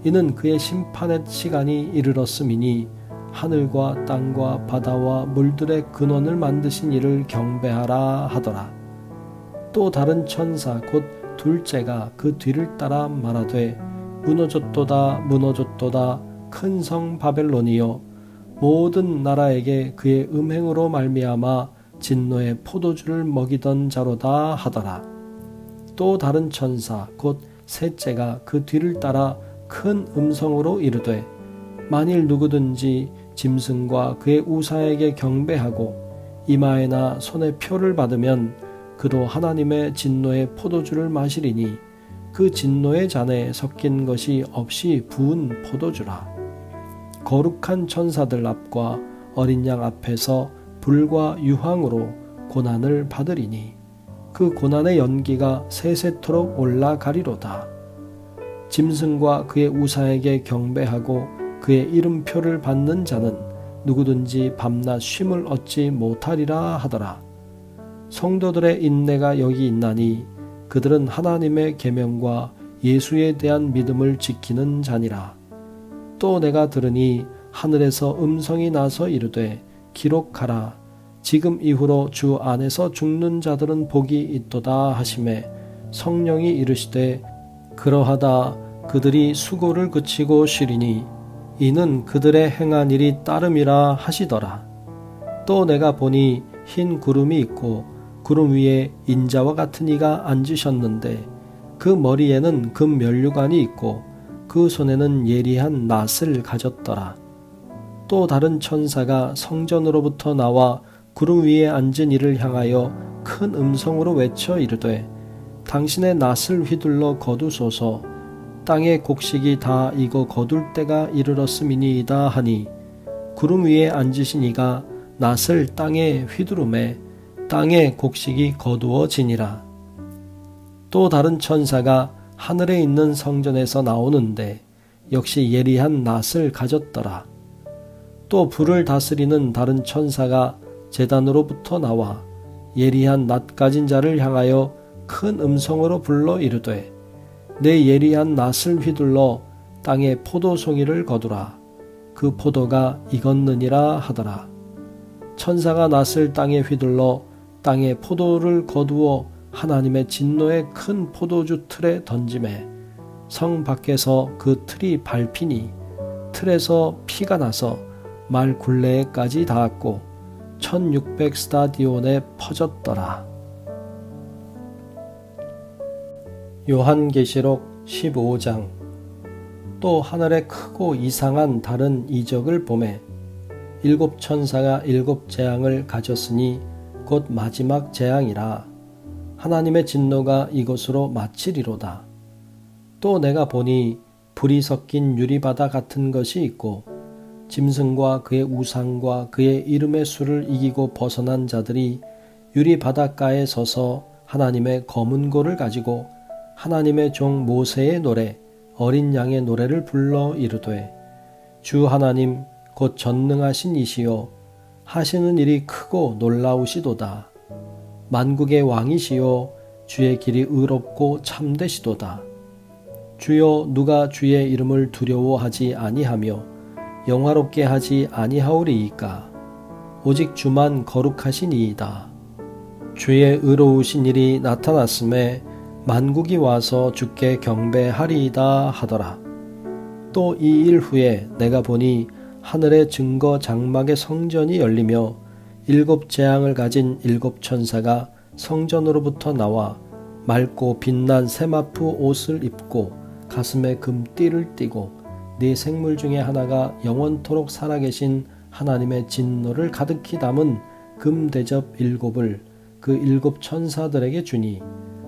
이는 그의 심판의 시간이 이르렀음이니 하늘과 땅과 바다와 물들의 근원을 만드신 이를 경배하라 하더라. 또 다른 천사 곧 둘째가 그 뒤를 따라 말하되 무너졌도다 무너졌도다 큰 성 바벨론이여 모든 나라에게 그의 음행으로 말미암아 진노의 포도주를 먹이던 자로다 하더라. 또 다른 천사 곧 셋째가 그 뒤를 따라 큰 음성으로 이르되 만일 누구든지 짐승과 그의 우사에게 경배하고 이마에나 손에 표를 받으면 그도 하나님의 진노의 포도주를 마시리니 그 진노의 잔에 섞인 것이 없이 부은 포도주라. 거룩한 천사들 앞과 어린 양 앞에서 불과 유황으로 고난을 받으리니 그 고난의 연기가 세세토록 올라가리로다. 짐승과 그의 우사에게 경배하고 그의 이름표를 받는 자는 누구든지 밤낮 쉼을 얻지 못하리라 하더라. 성도들의 인내가 여기 있나니 그들은 하나님의 계명과 예수에 대한 믿음을 지키는 자니라. 또 내가 들으니 하늘에서 음성이 나서 이르되 기록하라. 지금 이후로 주 안에서 죽는 자들은 복이 있도다 하시매 성령이 이르시되 그러하다. 그들이 수고를 그치고 쉬리니 이는 그들의 행한 일이 따름이라 하시더라. 또 내가 보니 흰 구름이 있고 구름 위에 인자와 같은 이가 앉으셨는데 그 머리에는 금 면류관이 있고 그 손에는 예리한 낫을 가졌더라. 또 다른 천사가 성전으로부터 나와 구름 위에 앉은 이를 향하여 큰 음성으로 외쳐 이르되 당신의 낫을 휘둘러 거두소서. 땅의 곡식이 다 익어 거둘 때가 이르렀음이니이다 하니 구름 위에 앉으신 이가 낫을 땅에 휘두르매 땅의 곡식이 거두어지니라. 또 다른 천사가 하늘에 있는 성전에서 나오는데 역시 예리한 낫을 가졌더라. 또 불을 다스리는 다른 천사가 제단으로부터 나와 예리한 낫 가진 자를 향하여 큰 음성으로 불러 이르되 내 예리한 낫을 휘둘러 땅에 포도송이를 거두라. 그 포도가 익었느니라 하더라. 천사가 낫을 땅에 휘둘러 땅에 포도를 거두어 하나님의 진노의 큰 포도주 틀에 던지매 성 밖에서 그 틀이 밟히니 틀에서 피가 나서 말 굴레에까지 닿았고 1600 스타디온에 퍼졌더라. 요한계시록 15장. 또 하늘에 크고 이상한 다른 이적을 보매 일곱 천사가 일곱 재앙을 가졌으니 곧 마지막 재앙이라. 하나님의 진노가 이것으로 마치리로다. 또 내가 보니 불이 섞인 유리바다 같은 것이 있고 짐승과 그의 우상과 그의 이름의 수를 이기고 벗어난 자들이 유리바닷가에 서서 하나님의 검은 고를 가지고 하나님의 종 모세의 노래 어린 양의 노래를 불러 이르되 주 하나님 곧 전능하신 이시요 하시는 일이 크고 놀라우시도다. 만국의 왕이시요 주의 길이 의롭고 참되시도다. 주여 누가 주의 이름을 두려워하지 아니하며 영화롭게 하지 아니하오리이까. 오직 주만 거룩하시니이다. 주의 의로우신 일이 나타났음에 만국이 와서 주께 경배하리이다 하더라. 또 이 일 후에 내가 보니 하늘의 증거 장막의 성전이 열리며 일곱 재앙을 가진 일곱 천사가 성전으로부터 나와 맑고 빛난 세마포 옷을 입고 가슴에 금띠를 띠고 네 생물 중에 하나가 영원토록 살아계신 하나님의 진노를 가득히 담은 금대접 일곱을 그 일곱 천사들에게 주니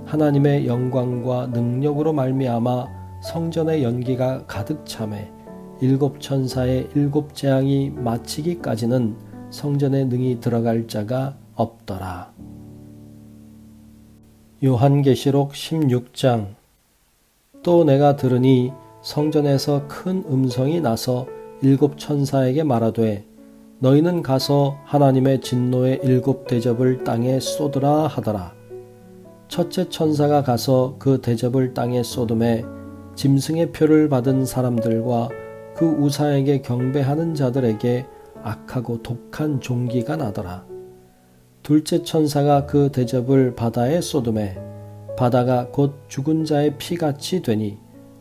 하나님의 영광과 능력으로 말미암아 성전의 연기가 가득 차매 일곱 천사의 일곱 재앙이 마치기까지는 성전에 능히 들어갈 자가 없더라. 요한계시록 16장. 또 내가 들으니 성전에서 큰 음성이 나서 일곱 천사에게 말하되 너희는 가서 하나님의 진노의 일곱 대접을 땅에 쏟으라 하더라. 첫째 천사가 가서 그 대접을 땅에 쏟음에 짐승의 표를 받은 사람들과 그 우사에게 경배하는 자들에게 악하고 독한 종기가 나더라. 둘째 천사가 그 대접을 바다에 쏟음에 바다가 곧 죽은 자의 피같이 되니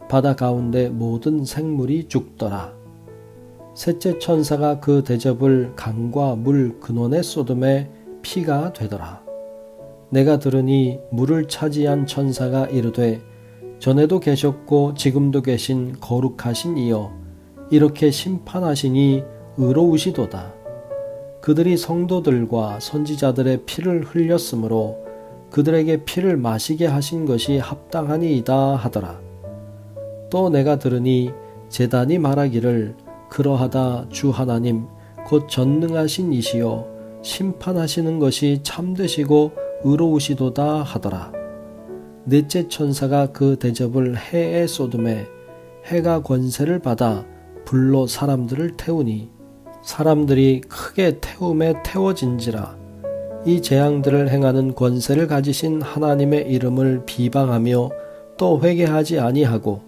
바다 가운데 모든 생물이 죽더라. 셋째 천사가 그 대접을 강과 물 근원에 쏟음에 피가 되더라. 내가 들으니 물을 차지한 천사가 이르되 전에도 계셨고 지금도 계신 거룩하신 이여 이렇게 심판하시니 의로우시도다. 그들이 성도들과 선지자들의 피를 흘렸으므로 그들에게 피를 마시게 하신 것이 합당하니이다 하더라. 또 내가 들으니 제단이 말하기를 그러하다 주 하나님 곧 전능하신 이시여 심판하시는 것이 참되시고 의로우시도다 하더라. 넷째 천사가 그 대접을 해에 쏟음에 해가 권세를 받아 불로 사람들을 태우니 사람들이 크게 태움에 태워진지라. 이 재앙들을 행하는 권세를 가지신 하나님의 이름을 비방하며 또 회개하지 아니하고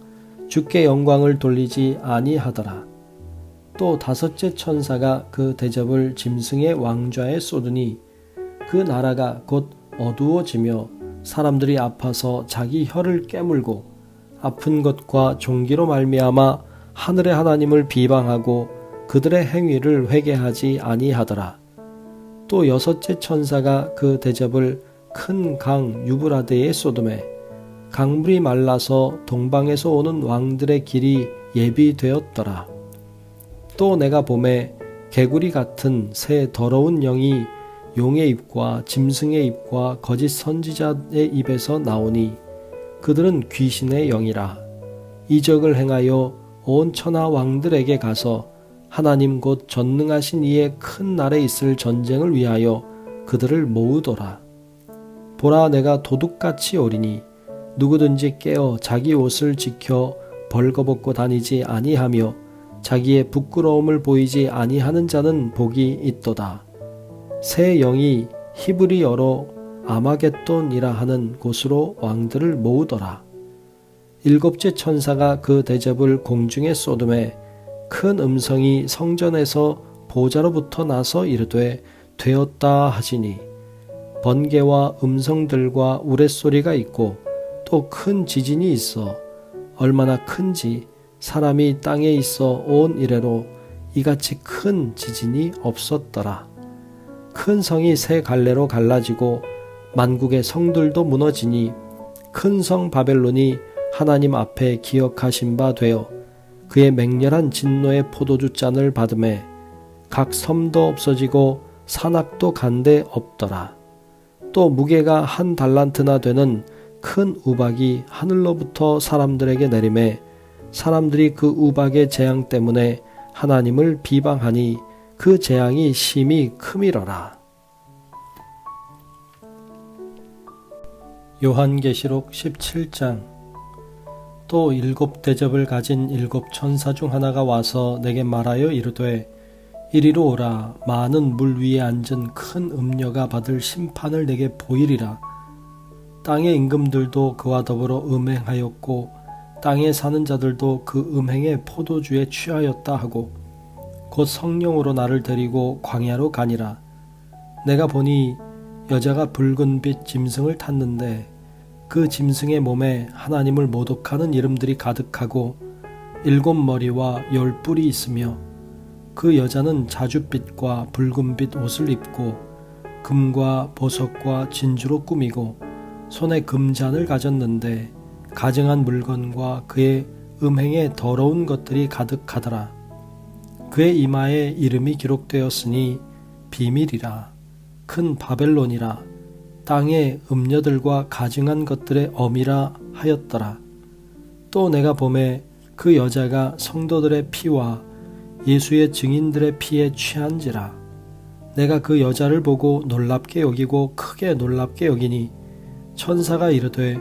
주께 영광을 돌리지 아니하더라. 또 다섯째 천사가 그 대접을 짐승의 왕좌에 쏟으니 그 나라가 곧 어두워지며 사람들이 아파서 자기 혀를 깨물고 아픈 것과 종기로 말미암아 하늘의 하나님을 비방하고 그들의 행위를 회개하지 아니하더라. 또 여섯째 천사가 그 대접을 큰 강 유브라데에 쏟음에 강물이 말라서 동방에서 오는 왕들의 길이 예비되었더라. 또 내가 보매 개구리 같은 새 더러운 영이 용의 입과 짐승의 입과 거짓 선지자의 입에서 나오니 그들은 귀신의 영이라. 이적을 행하여 온 천하 왕들에게 가서 하나님 곧 전능하신 이의 큰 날에 있을 전쟁을 위하여 그들을 모으더라. 보라, 내가 도둑같이 오리니 누구든지 깨어 자기 옷을 지켜 벌거벗고 다니지 아니하며 자기의 부끄러움을 보이지 아니하는 자는 복이 있도다. 새 영이 히브리어로 아마겟돈이라 하는 곳으로 왕들을 모으더라. 일곱째 천사가 그 대접을 공중에 쏟음에 큰 음성이 성전에서 보좌로부터 나서 이르되 되었다 하시니 번개와 음성들과 우레소리가 있고 또 큰 지진이 있어 얼마나 큰지 사람이 땅에 있어 온 이래로 이같이 큰 지진이 없었더라. 큰 성이 세 갈래로 갈라지고 만국의 성들도 무너지니 큰 성 바벨론이 하나님 앞에 기억하신 바 되어 그의 맹렬한 진노의 포도주 잔을 받음에 각 섬도 없어지고 산악도 간데 없더라. 또 무게가 1달란트나 되는 큰 우박이 하늘로부터 사람들에게 내림에 사람들이 그 우박의 재앙 때문에 하나님을 비방하니 그 재앙이 심히 크미러라. 요한계시록 17장. 또 일곱 대접을 가진 일곱 천사 중 하나가 와서 내게 말하여 이르되 이리로 오라. 많은 물 위에 앉은 큰 음녀가 받을 심판을 내게 보이리라. 땅의 임금들도 그와 더불어 음행하였고 땅에 사는 자들도 그 음행의 포도주에 취하였다 하고 곧 성령으로 나를 데리고 광야로 가니라. 내가 보니 여자가 붉은빛 짐승을 탔는데 그 짐승의 몸에 하나님을 모독하는 이름들이 가득하고 7머리와 10뿔이 있으며 그 여자는 자줏빛과 붉은빛 옷을 입고 금과 보석과 진주로 꾸미고 손에 금잔을 가졌는데 가증한 물건과 그의 음행의 더러운 것들이 가득하더라. 그의 이마에 이름이 기록되었으니 비밀이라. 큰 바벨론이라. 땅의 음녀들과 가증한 것들의 어미라 하였더라. 또 내가 보매 그 여자가 성도들의 피와 예수의 증인들의 피에 취한지라. 내가 그 여자를 보고 놀랍게 여기고 크게 놀랍게 여기니 천사가 이르되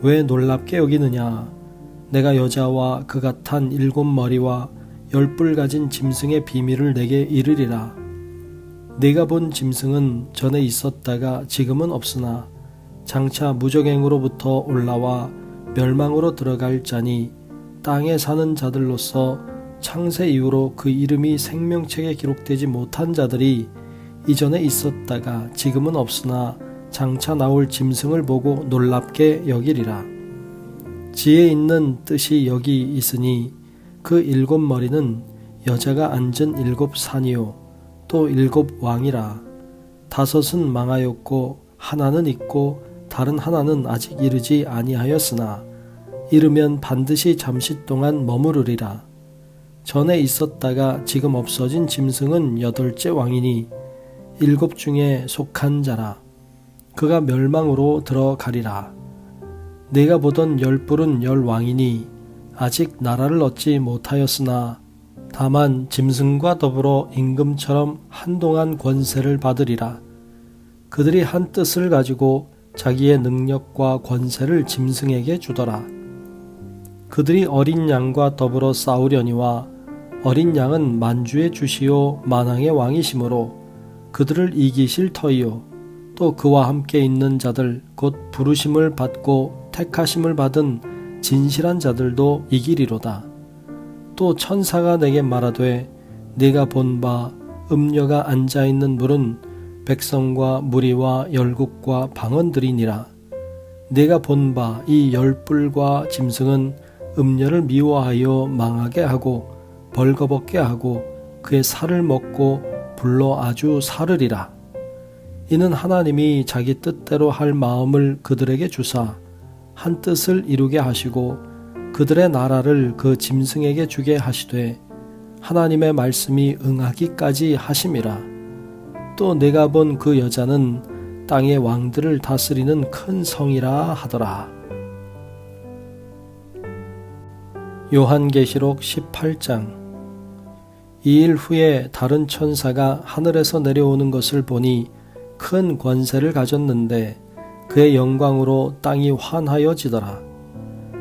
왜 놀랍게 여기느냐. 내가 여자와 그가 탄 7머리와 10뿔 가진 짐승의 비밀을 내게 이르리라. 네가 본 짐승은 전에 있었다가 지금은 없으나 장차 무적행으로부터 올라와 멸망으로 들어갈 자니 땅에 사는 자들로서 창세 이후로 그 이름이 생명책에 기록되지 못한 자들이 이전에 있었다가 지금은 없으나 장차 나올 짐승을 보고 놀랍게 여기리라. 지혜 있는 뜻이 여기 있으니 그 7머리는 여자가 앉은 7산이요 또 7왕이라. 5은 망하였고 하나는 있고 다른 하나는 아직 이르지 아니하였으나 이르면 반드시 잠시 동안 머무르리라. 전에 있었다가 지금 없어진 짐승은 8째 왕이니 7 중에 속한 자라. 그가 멸망으로 들어가리라. 네가 보던 10뿔은 10왕이니 아직 나라를 얻지 못하였으나 다만 짐승과 더불어 임금처럼 한동안 권세를 받으리라. 그들이 한 뜻을 가지고 자기의 능력과 권세를 짐승에게 주더라. 그들이 어린 양과 더불어 싸우려니와 어린 양은 만주의 주시요 만왕의 왕이시므로 그들을 이기실 터이요 또 그와 함께 있는 자들 곧 부르심을 받고 택하심을 받은 진실한 자들도 이기리로다. 또 천사가 내게 말하되 네가 본 바 음녀가 앉아있는 물은 백성과 무리와 열국과 방언들이니라. 네가 본 바 이 10뿔과 짐승은 음녀를 미워하여 망하게 하고 벌거벗게 하고 그의 살을 먹고 불로 아주 사르리라. 이는 하나님이 자기 뜻대로 할 마음을 그들에게 주사 한 뜻을 이루게 하시고 그들의 나라를 그 짐승에게 주게 하시되 하나님의 말씀이 응하기까지 하심이라. 또 내가 본 그 여자는 땅의 왕들을 다스리는 큰 성이라 하더라. 요한계시록 18장. 이 일 후에 다른 천사가 하늘에서 내려오는 것을 보니 큰 권세를 가졌는데 그의 영광으로 땅이 환하여지더라.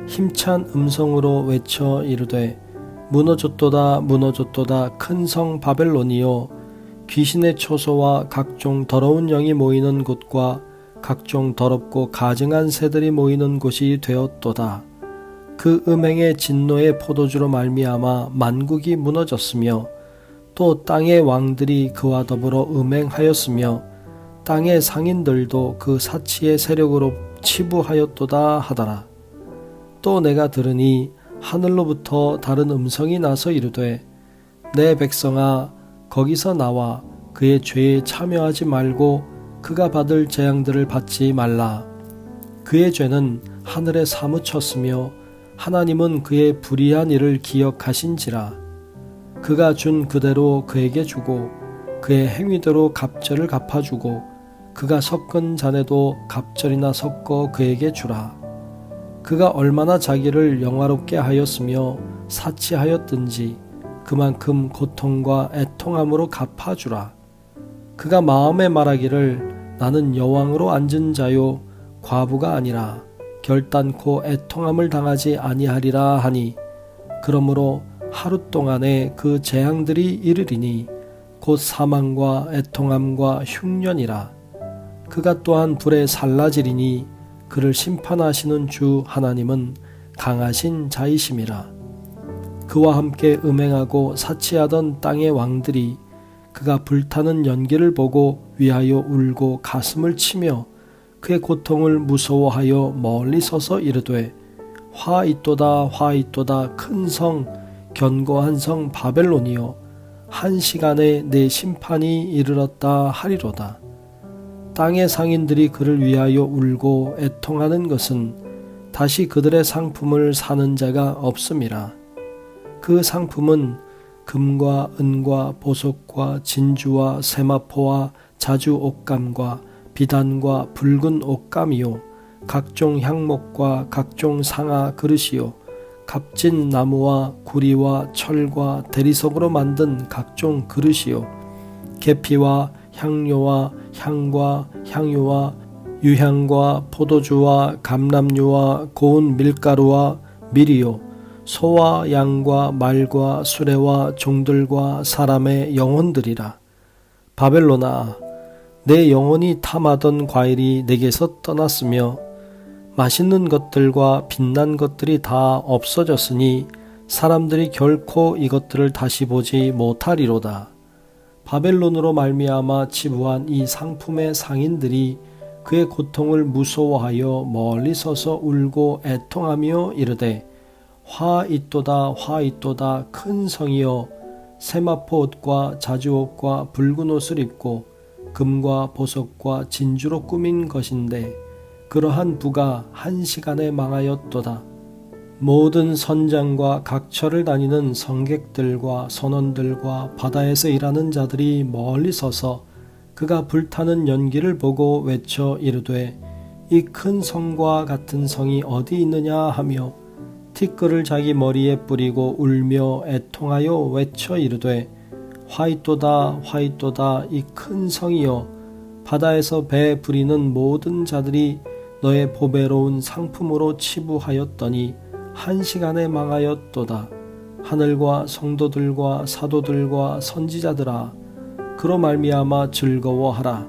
힘찬 음성으로 외쳐 이르되 무너졌도다 무너졌도다 큰 성 바벨론이요 귀신의 초소와 각종 더러운 영이 모이는 곳과 각종 더럽고 가증한 새들이 모이는 곳이 되었도다. 그 음행의 진노의 포도주로 말미암아 만국이 무너졌으며 또 땅의 왕들이 그와 더불어 음행하였으며 땅의 상인들도 그 사치의 세력으로 치부하였도다 하더라. 또 내가 들으니 하늘로부터 다른 음성이 나서 이르되 내 백성아 거기서 나와 그의 죄에 참여하지 말고 그가 받을 재앙들을 받지 말라. 그의 죄는 하늘에 사무쳤으며 하나님은 그의 불의한 일을 기억하신지라. 그가 준 그대로 그에게 주고 그의 행위대로 갑절을 갚아주고 그가 섞은 잔에도 갑절이나 섞어 그에게 주라. 그가 얼마나 자기를 영화롭게 하였으며 사치하였든지 그만큼 고통과 애통함으로 갚아주라. 그가 마음에 말하기를 나는 여왕으로 앉은 자요 과부가 아니라 결단코 애통함을 당하지 아니하리라 하니 그러므로 하루 동안에 그 재앙들이 이르리니 곧 사망과 애통함과 흉년이라. 그가 또한 불에 살라지리니 그를 심판하시는 주 하나님은 강하신 자이심이라. 그와 함께 음행하고 사치하던 땅의 왕들이 그가 불타는 연기를 보고 위하여 울고 가슴을 치며 그의 고통을 무서워하여 멀리 서서 이르되 화 있도다 화 있도다 큰 성 견고한 성 바벨론이여 한 시간에 내 심판이 이르렀다 하리로다. 땅의 상인들이 그를 위하여 울고 애통하는 것은 다시 그들의 상품을 사는 자가 없음이라. 그 상품은 금과 은과 보석과 진주와 세마포와 자주 옷감과 비단과 붉은 옷감이요 각종 향목과 각종 상아 그릇이요 값진 나무와 구리와 철과 대리석으로 만든 각종 그릇이요 계피와 향료와 향과 향유와 유향과 포도주와 감람유와 고운 밀가루와 밀이요 소와 양과 말과 수레와 종들과 사람의 영혼들이라. 바벨론아, 내 영혼이 탐하던 과일이 내게서 떠났으며 맛있는 것들과 빛난 것들이 다 없어졌으니 사람들이 결코 이것들을 다시 보지 못하리로다. 바벨론으로 말미암아 치부한 이 상품의 상인들이 그의 고통을 무서워하여 멀리 서서 울고 애통하며 이르되 화 있도다 화 있도다 큰 성이여 세마포 옷과 자주옷과 붉은 옷을 입고 금과 보석과 진주로 꾸민 것인데 그러한 부가 한 시간에 망하였도다. 모든 선장과 각처를 다니는 성객들과 선원들과 바다에서 일하는 자들이 멀리 서서 그가 불타는 연기를 보고 외쳐 이르되 이 큰 성과 같은 성이 어디 있느냐 하며 티끌을 자기 머리에 뿌리고 울며 애통하여 외쳐 이르되 화이또다 화이또다 이 큰 성이여 바다에서 배 부리는 모든 자들이 너의 보배로운 상품으로 치부하였더니 한 시간에 망하였도다. 하늘과 성도들과 사도들과 선지자들아 그로 말미암아 즐거워하라.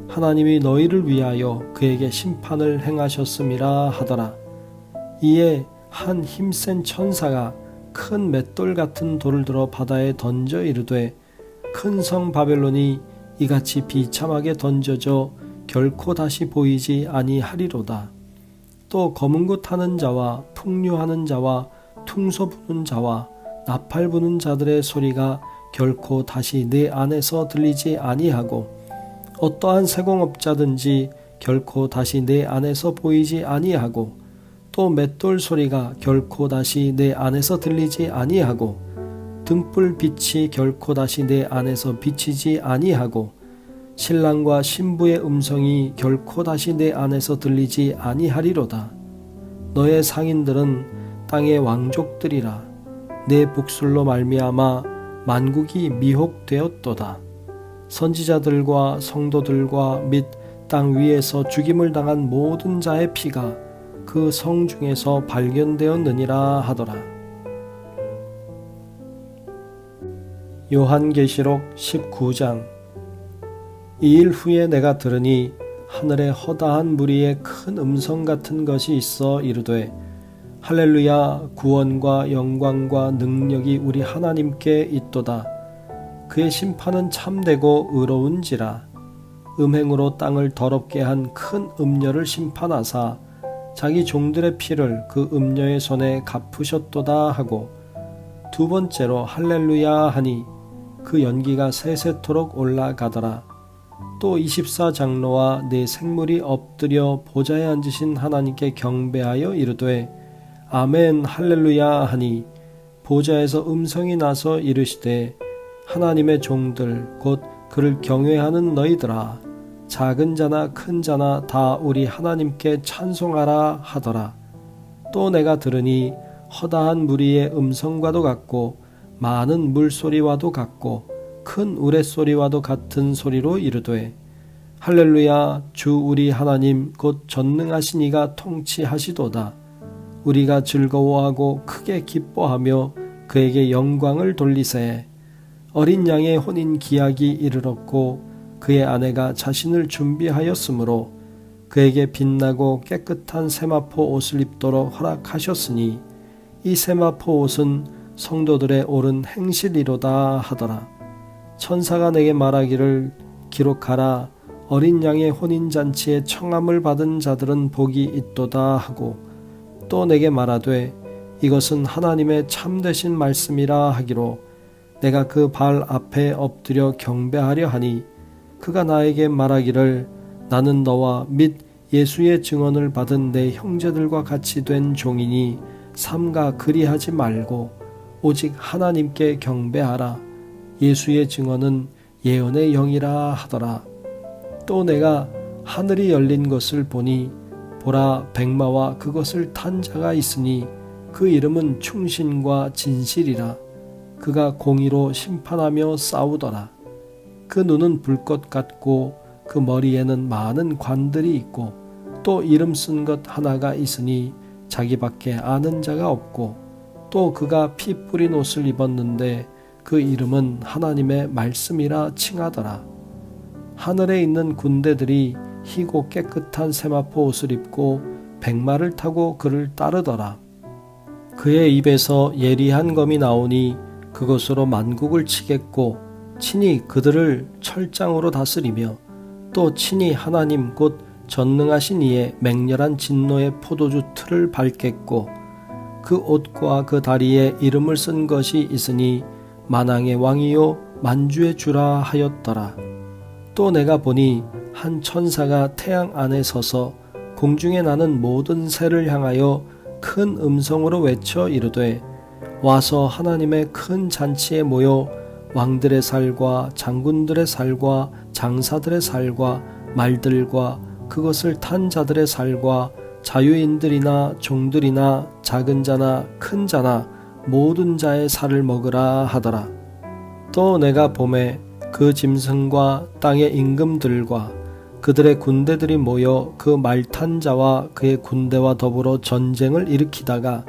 하나님이 너희를 위하여 그에게 심판을 행하셨음이라 하더라. 이에 한 힘센 천사가 큰 맷돌 같은 돌을 들어 바다에 던져 이르되 큰 성 바벨론이 이같이 비참하게 던져져 결코 다시 보이지 아니하리로다. 또 검은 것 타는 자와 풍류하는 자와 퉁소 부는 자와 나팔 부는 자들의 소리가 결코 다시 내 안에서 들리지 아니하고 어떠한 세공업자든지 결코 다시 내 안에서 보이지 아니하고 또 맷돌 소리가 결코 다시 내 안에서 들리지 아니하고 등불 빛이 결코 다시 내 안에서 비치지 아니하고 신랑과 신부의 음성이 결코 다시 내 안에서 들리지 아니하리로다. 너의 상인들은 땅의 왕족들이라. 내 복술로 말미암아 만국이 미혹되었도다. 선지자들과 성도들과 및 땅 위에서 죽임을 당한 모든 자의 피가 그 성 중에서 발견되었느니라 하더라. 요한계시록 19장. 이 일 후에 내가 들으니 하늘에 허다한 무리의 큰 음성 같은 것이 있어 이르되 할렐루야, 구원과 영광과 능력이 우리 하나님께 있도다. 그의 심판은 참되고 의로운지라. 음행으로 땅을 더럽게 한 큰 음녀를 심판하사 자기 종들의 피를 그 음녀의 손에 갚으셨도다 하고 두 번째로 할렐루야 하니 그 연기가 세세토록 올라가더라. 또 24장로와 네 생물이 엎드려 보좌에 앉으신 하나님께 경배하여 이르되 아멘 할렐루야 하니 보좌에서 음성이 나서 이르시되 하나님의 종들 곧 그를 경외하는 너희들아 작은 자나 큰 자나 다 우리 하나님께 찬송하라 하더라. 또 내가 들으니 허다한 무리의 음성과도 같고 많은 물소리와도 같고 큰 우레소리와도 같은 소리로 이르되 할렐루야, 주 우리 하나님 곧 전능하신 이가 통치하시도다. 우리가 즐거워하고 크게 기뻐하며 그에게 영광을 돌리세. 어린 양의 혼인 기약이 이르렀고 그의 아내가 자신을 준비하였으므로 그에게 빛나고 깨끗한 세마포 옷을 입도록 허락하셨으니 이 세마포 옷은 성도들의 옳은 행실이로다 하더라. 천사가 내게 말하기를 기록하라. 어린 양의 혼인잔치에 청함을 받은 자들은 복이 있도다 하고 또 내게 말하되 이것은 하나님의 참되신 말씀이라 하기로 내가 그 발 앞에 엎드려 경배하려 하니 그가 나에게 말하기를 나는 너와 및 예수의 증언을 받은 내 형제들과 같이 된 종이니 삼가 그리하지 말고 오직 하나님께 경배하라. 예수의 증언은 예언의 영이라 하더라. 또 내가 하늘이 열린 것을 보니 보라 백마와 그것을 탄 자가 있으니 그 이름은 충신과 진실이라. 그가 공의로 심판하며 싸우더라. 그 눈은 불꽃 같고 그 머리에는 많은 관들이 있고 또 이름 쓴 것 하나가 있으니 자기밖에 아는 자가 없고 또 그가 피 뿌린 옷을 입었는데 그 이름은 하나님의 말씀이라 칭하더라. 하늘에 있는 군대들이 희고 깨끗한 세마포 옷을 입고 백마를 타고 그를 따르더라. 그의 입에서 예리한 검이 나오니 그것으로 만국을 치겠고 친히 그들을 철장으로 다스리며 또 친히 하나님 곧 전능하신 이의 맹렬한 진노의 포도주 틀을 밟겠고 그 옷과 그 다리에 이름을 쓴 것이 있으니 만왕의 왕이요 만주의 주라 하였더라. 또 내가 보니 한 천사가 태양 안에 서서 공중에 나는 모든 새를 향하여 큰 음성으로 외쳐 이르되 와서 하나님의 큰 잔치에 모여 왕들의 살과 장군들의 살과 장사들의 살과 말들과 그것을 탄 자들의 살과 자유인들이나 종들이나 작은 자나 큰 자나 모든 자의 살을 먹으라 하더라. 또 내가 봄에 그 짐승과 땅의 임금들과 그들의 군대들이 모여 그 말 탄 자와 그의 군대와 더불어 전쟁을 일으키다가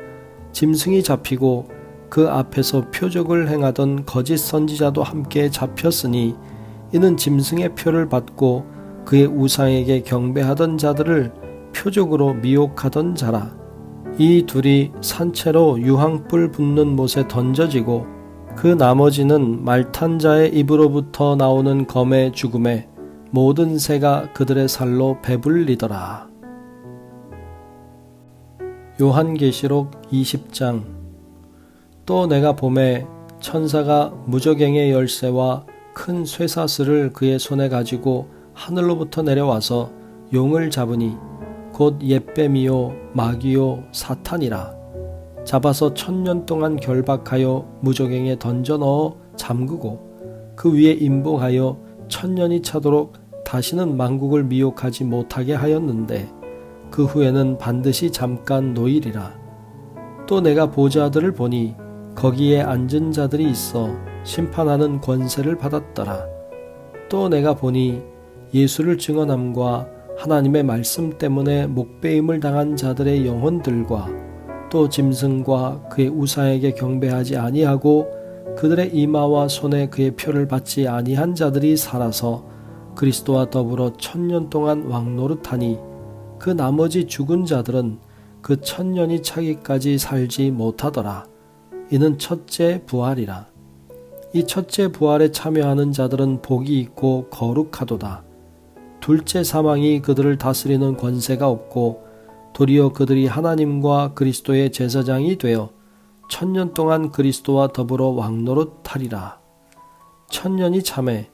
짐승이 잡히고 그 앞에서 표적을 행하던 거짓 선지자도 함께 잡혔으니 이는 짐승의 표를 받고 그의 우상에게 경배하던 자들을 표적으로 미혹하던 자라. 이 둘이 산채로 유황불 붙는 못에 던져지고 그 나머지는 말탄 자의 입으로부터 나오는 검의 죽음에 모든 새가 그들의 살로 배불리더라. 요한계시록 20장. 또 내가 보매 천사가 무저갱의 열쇠와 큰 쇠사슬을 그의 손에 가지고 하늘로부터 내려와서 용을 잡으니 곧 옛뱀이요 마귀요 사탄이라. 잡아서 1000년 동안 결박하여 무저갱에 던져 넣어 잠그고 그 위에 임봉하여 1000년이 차도록 다시는 만국을 미혹하지 못하게 하였는데 그 후에는 반드시 잠깐 노일이라. 또 내가 보좌들을 보니 거기에 앉은 자들이 있어 심판하는 권세를 받았더라. 또 내가 보니 예수를 증언함과 하나님의 말씀 때문에 목배임을 당한 자들의 영혼들과 또 짐승과 그의 우상에게 경배하지 아니하고 그들의 이마와 손에 그의 표를 받지 아니한 자들이 살아서 그리스도와 더불어 1000년 동안 왕노릇하니 그 나머지 죽은 자들은 그 1000년이 차기까지 살지 못하더라. 이는 첫째 부활이라. 이 첫째 부활에 참여하는 자들은 복이 있고 거룩하도다. 둘째 사망이 그들을 다스리는 권세가 없고 도리어 그들이 하나님과 그리스도의 제사장이 되어 1000년 동안 그리스도와 더불어 왕노릇하리라. 1000년이 참에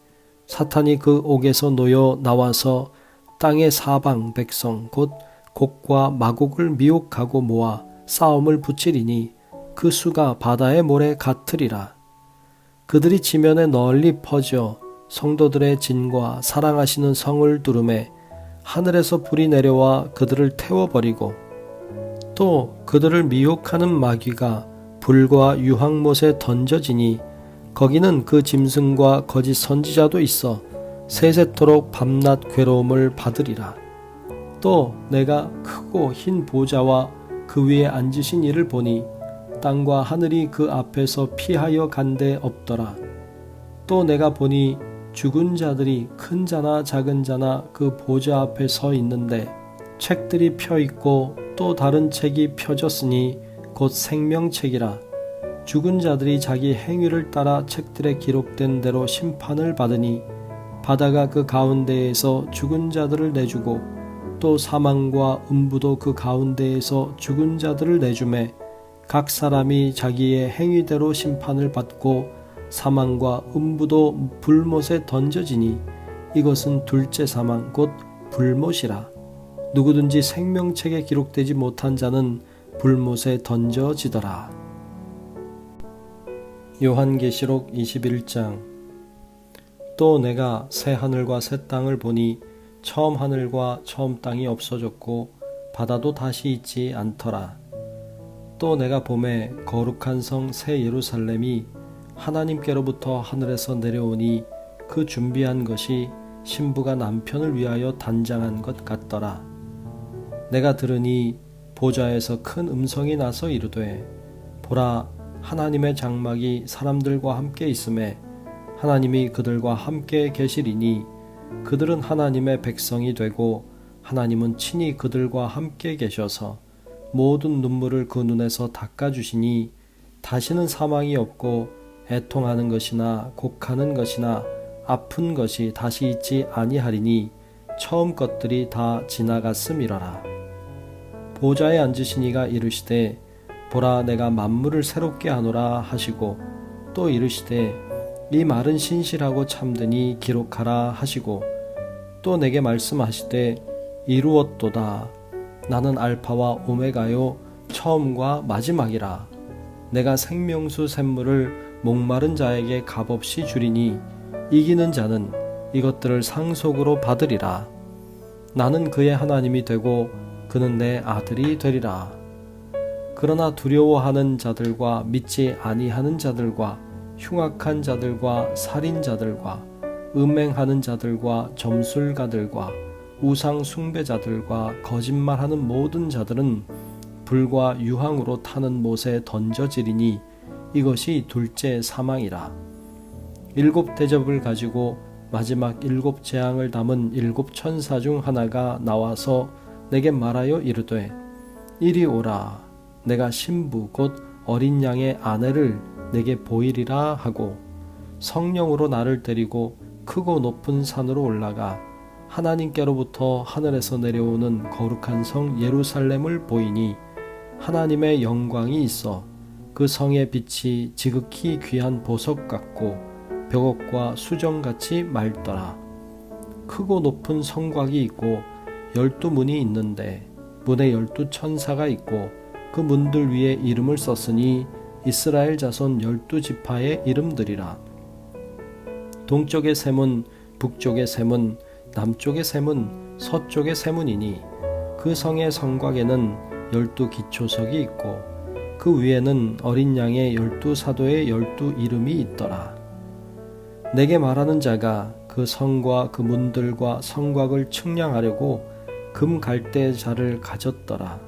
사탄이 그 옥에서 놓여 나와서 땅의 사방 백성 곧 곡과 마곡을 미혹하고 모아 싸움을 붙이리니 그 수가 바다의 모래 같으리라. 그들이 지면에 널리 퍼져 성도들의 진과 사랑하시는 성을 두르매 하늘에서 불이 내려와 그들을 태워버리고 또 그들을 미혹하는 마귀가 불과 유황못에 던져지니 거기는 그 짐승과 거짓 선지자도 있어 세세토록 밤낮 괴로움을 받으리라. 또 내가 크고 흰 보좌와 그 위에 앉으신 이를 보니 땅과 하늘이 그 앞에서 피하여 간데 없더라. 또 내가 보니 죽은 자들이 큰 자나 작은 자나 그 보좌 앞에 서 있는데 책들이 펴 있고 또 다른 책이 펴졌으니 곧 생명책이라. 죽은 자들이 자기 행위를 따라 책들에 기록된 대로 심판을 받으니 바다가 그 가운데에서 죽은 자들을 내주고 또 사망과 음부도 그 가운데에서 죽은 자들을 내주매 각 사람이 자기의 행위대로 심판을 받고 사망과 음부도 불못에 던져지니 이것은 둘째 사망 곧 불못이라. 누구든지 생명책에 기록되지 못한 자는 불못에 던져지더라. 요한계시록 21장. 또 내가 새 하늘과 새 땅을 보니 처음 하늘과 처음 땅이 없어졌고 바다도 다시 있지 않더라. 또 내가 보매 거룩한 성 새 예루살렘이 하나님께로부터 하늘에서 내려오니 그 준비한 것이 신부가 남편을 위하여 단장한 것 같더라. 내가 들으니 보좌에서 큰 음성이 나서 이르되 보라, 하나님의 장막이 사람들과 함께 있음에 하나님이 그들과 함께 계시리니 그들은 하나님의 백성이 되고 하나님은 친히 그들과 함께 계셔서 모든 눈물을 그 눈에서 닦아주시니 다시는 사망이 없고 애통하는 것이나 곡하는 것이나 아픈 것이 다시 있지 아니하리니 처음 것들이 다 지나갔음이러라. 보좌에 앉으신 이가 이르시되 보라, 내가 만물을 새롭게 하노라 하시고 또 이르시되 이 말은 신실하고 참되니 기록하라 하시고 또 내게 말씀하시되 이루었도다. 나는 알파와 오메가요 처음과 마지막이라. 내가 생명수 샘물을 목마른 자에게 값없이 주리니 이기는 자는 이것들을 상속으로 받으리라. 나는 그의 하나님이 되고 그는 내 아들이 되리라. 그러나 두려워하는 자들과 믿지 아니하는 자들과 흉악한 자들과 살인자들과 음행하는 자들과 점술가들과 우상 숭배자들과 거짓말하는 모든 자들은 불과 유황으로 타는 못에 던져지리니 이것이 둘째 사망이라. 7 대접을 가지고 마지막 7 재앙을 담은 7 천사 중 하나가 나와서 내게 말하여 이르되 이리 오라. 내가 신부 곧 어린 양의 아내를 내게 보이리라 하고 성령으로 나를 데리고 크고 높은 산으로 올라가 하나님께로부터 하늘에서 내려오는 거룩한 성 예루살렘을 보이니 하나님의 영광이 있어 그 성의 빛이 지극히 귀한 보석 같고 벽옥과 수정같이 맑더라. 크고 높은 성곽이 있고 12문이 있는데 문에 12천사가 있고 그 문들 위에 이름을 썼으니 이스라엘 자손 12지파의 이름들이라. 동쪽의 세 문, 북쪽의 세 문, 남쪽의 세 문, 서쪽의 세 문이니 그 성의 성곽에는 12기초석이 있고 그 위에는 어린 양의 12사도의 12이름이 있더라. 내게 말하는 자가 그 성과 그 문들과 성곽을 측량하려고 금 갈대자를 가졌더라.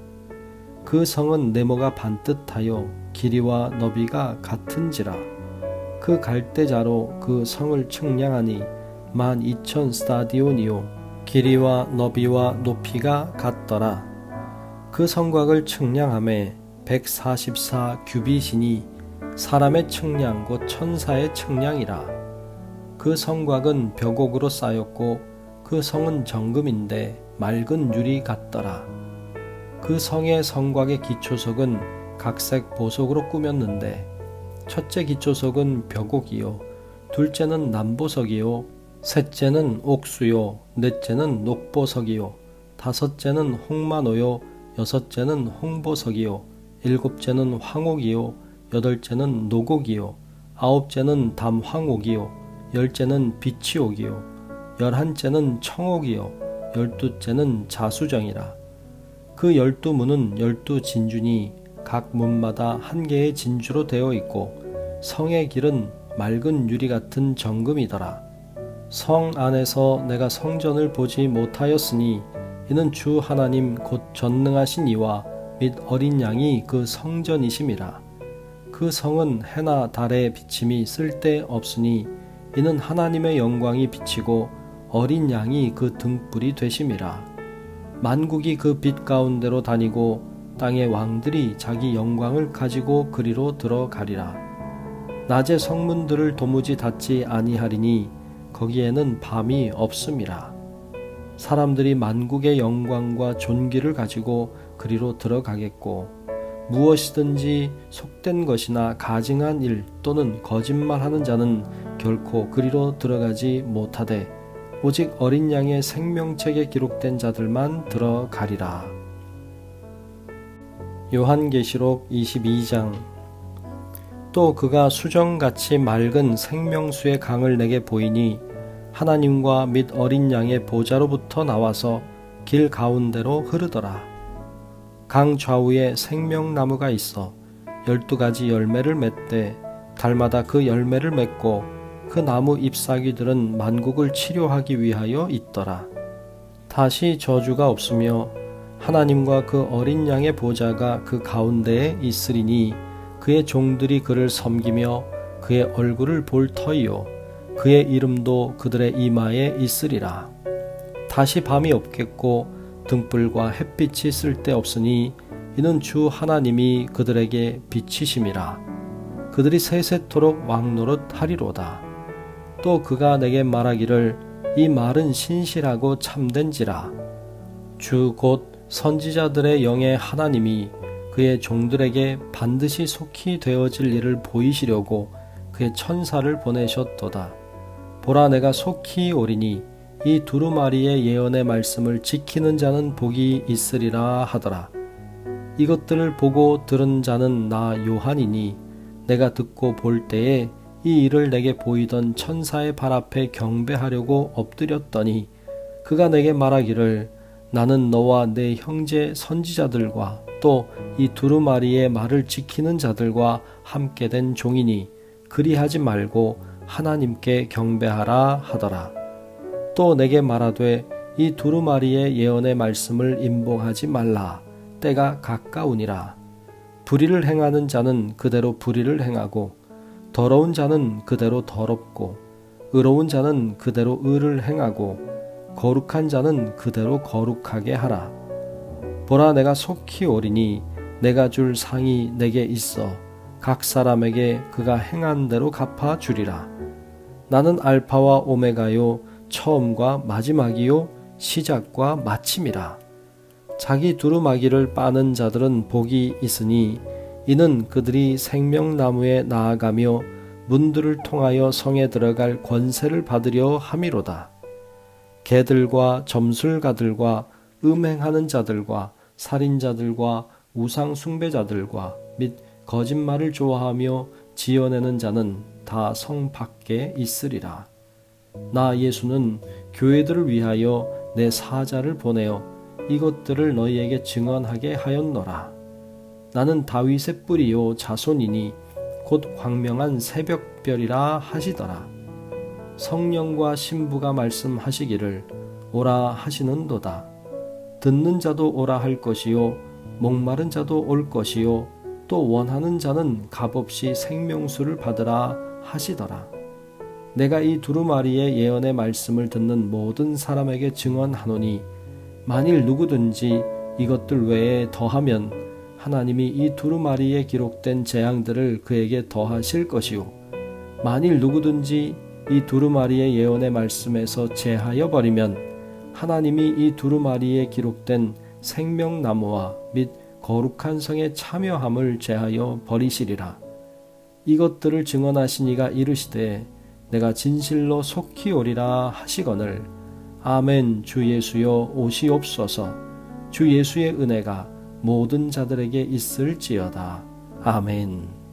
그 성은 네모가 반듯하여 길이와 너비가 같은지라. 그 갈대자로 그 성을 측량하니 12,000 스타디온이요 길이와 너비와 높이가 같더라. 그 성곽을 측량하매 144 규빗이니 사람의 측량 곧 천사의 측량이라. 그 성곽은 벽옥으로 쌓였고 그 성은 정금인데 맑은 유리 같더라. 그 성의 성곽의 기초석은 각색 보석으로 꾸몄는데 첫째 기초석은 벽옥이요 둘째는 남보석이요 셋째는 옥수요 넷째는 녹보석이요 다섯째는 홍마노요 여섯째는 홍보석이요 일곱째는 황옥이요 여덟째는 노곡이요 아홉째는 담황옥이요 열째는 비치옥이요 열한째는 청옥이요 열두째는 자수정이라. 그 12문은 12진주니 각 문마다 한 개의 진주로 되어 있고 성의 길은 맑은 유리 같은 정금이더라. 성 안에서 내가 성전을 보지 못하였으니 이는 주 하나님 곧 전능하신 이와 및 어린 양이 그 성전이심이라. 그 성은 해나 달의 비침이 쓸데없으니 이는 하나님의 영광이 비치고 어린 양이 그 등불이 되심이라. 만국이 그 빛 가운데로 다니고 땅의 왕들이 자기 영광을 가지고 그리로 들어가리라. 낮에 성문들을 도무지 닫지 아니하리니 거기에는 밤이 없음이라. 사람들이 만국의 영광과 존귀를 가지고 그리로 들어가겠고 무엇이든지 속된 것이나 가증한 일 또는 거짓말하는 자는 결코 그리로 들어가지 못하되 오직 어린 양의 생명책에 기록된 자들만 들어가리라. 요한계시록 22장. 또 그가 수정같이 맑은 생명수의 강을 내게 보이니 하나님과 및 어린 양의 보좌로부터 나와서 길 가운데로 흐르더라. 강 좌우에 생명나무가 있어 12가지 열매를 맺되 달마다 그 열매를 맺고 그 나무 잎사귀들은 만국을 치료하기 위하여 있더라. 다시 저주가 없으며 하나님과 그 어린 양의 보좌가 그 가운데에 있으리니 그의 종들이 그를 섬기며 그의 얼굴을 볼 터이요 그의 이름도 그들의 이마에 있으리라. 다시 밤이 없겠고 등불과 햇빛이 쓸데없으니 이는 주 하나님이 그들에게 빛이심이라. 그들이 세세토록 왕노릇 하리로다. 또 그가 내게 말하기를 이 말은 신실하고 참된지라. 주 곧 선지자들의 영의 하나님이 그의 종들에게 반드시 속히 되어질 일을 보이시려고 그의 천사를 보내셨도다. 보라 내가 속히 오리니 이 두루마리의 예언의 말씀을 지키는 자는 복이 있으리라 하더라. 이것들을 보고 들은 자는 나 요한이니 내가 듣고 볼 때에 이 일을 내게 보이던 천사의 발 앞에 경배하려고 엎드렸더니 그가 내게 말하기를 나는 너와 내 형제 선지자들과 또 이 두루마리의 말을 지키는 자들과 함께 된 종이니 그리하지 말고 하나님께 경배하라 하더라. 또 내게 말하되 이 두루마리의 예언의 말씀을 임봉하지 말라. 때가 가까우니라. 불의를 행하는 자는 그대로 불의를 행하고 더러운 자는 그대로 더럽고 의로운 자는 그대로 의를 행하고 거룩한 자는 그대로 거룩하게 하라. 보라 내가 속히 오리니 내가 줄 상이 내게 있어 각 사람에게 그가 행한 대로 갚아 주리라. 나는 알파와 오메가요 처음과 마지막이요 시작과 마침이라. 자기 두루마기를 빠는 자들은 복이 있으니 이는 그들이 생명나무에 나아가며 문들을 통하여 성에 들어갈 권세를 받으려 함이로다. 개들과 점술가들과 음행하는 자들과 살인자들과 우상 숭배자들과 및 거짓말을 좋아하며 지어내는 자는 다 성 밖에 있으리라. 나 예수는 교회들을 위하여 내 사자를 보내어 이것들을 너희에게 증언하게 하였노라. 나는 다윗의 뿌리요 자손이니 곧 광명한 새벽별이라 하시더라. 성령과 신부가 말씀하시기를 오라 하시는도다. 듣는 자도 오라 할 것이요 목마른 자도 올 것이요 또 원하는 자는 값없이 생명수를 받으라 하시더라. 내가 이 두루마리의 예언의 말씀을 듣는 모든 사람에게 증언하노니 만일 누구든지 이것들 외에 더하면 하나님이 이 두루마리에 기록된 재앙들을 그에게 더하실 것이요 만일 누구든지 이 두루마리의 예언의 말씀에서 제하여 버리면 하나님이 이 두루마리에 기록된 생명나무와 및 거룩한 성에 참여함을 제하여 버리시리라. 이것들을 증언하신 이가 이르시되 내가 진실로 속히 오리라 하시거늘 아멘. 주 예수여 오시옵소서. 주 예수의 은혜가 모든 자들에게 있을지어다. 아멘.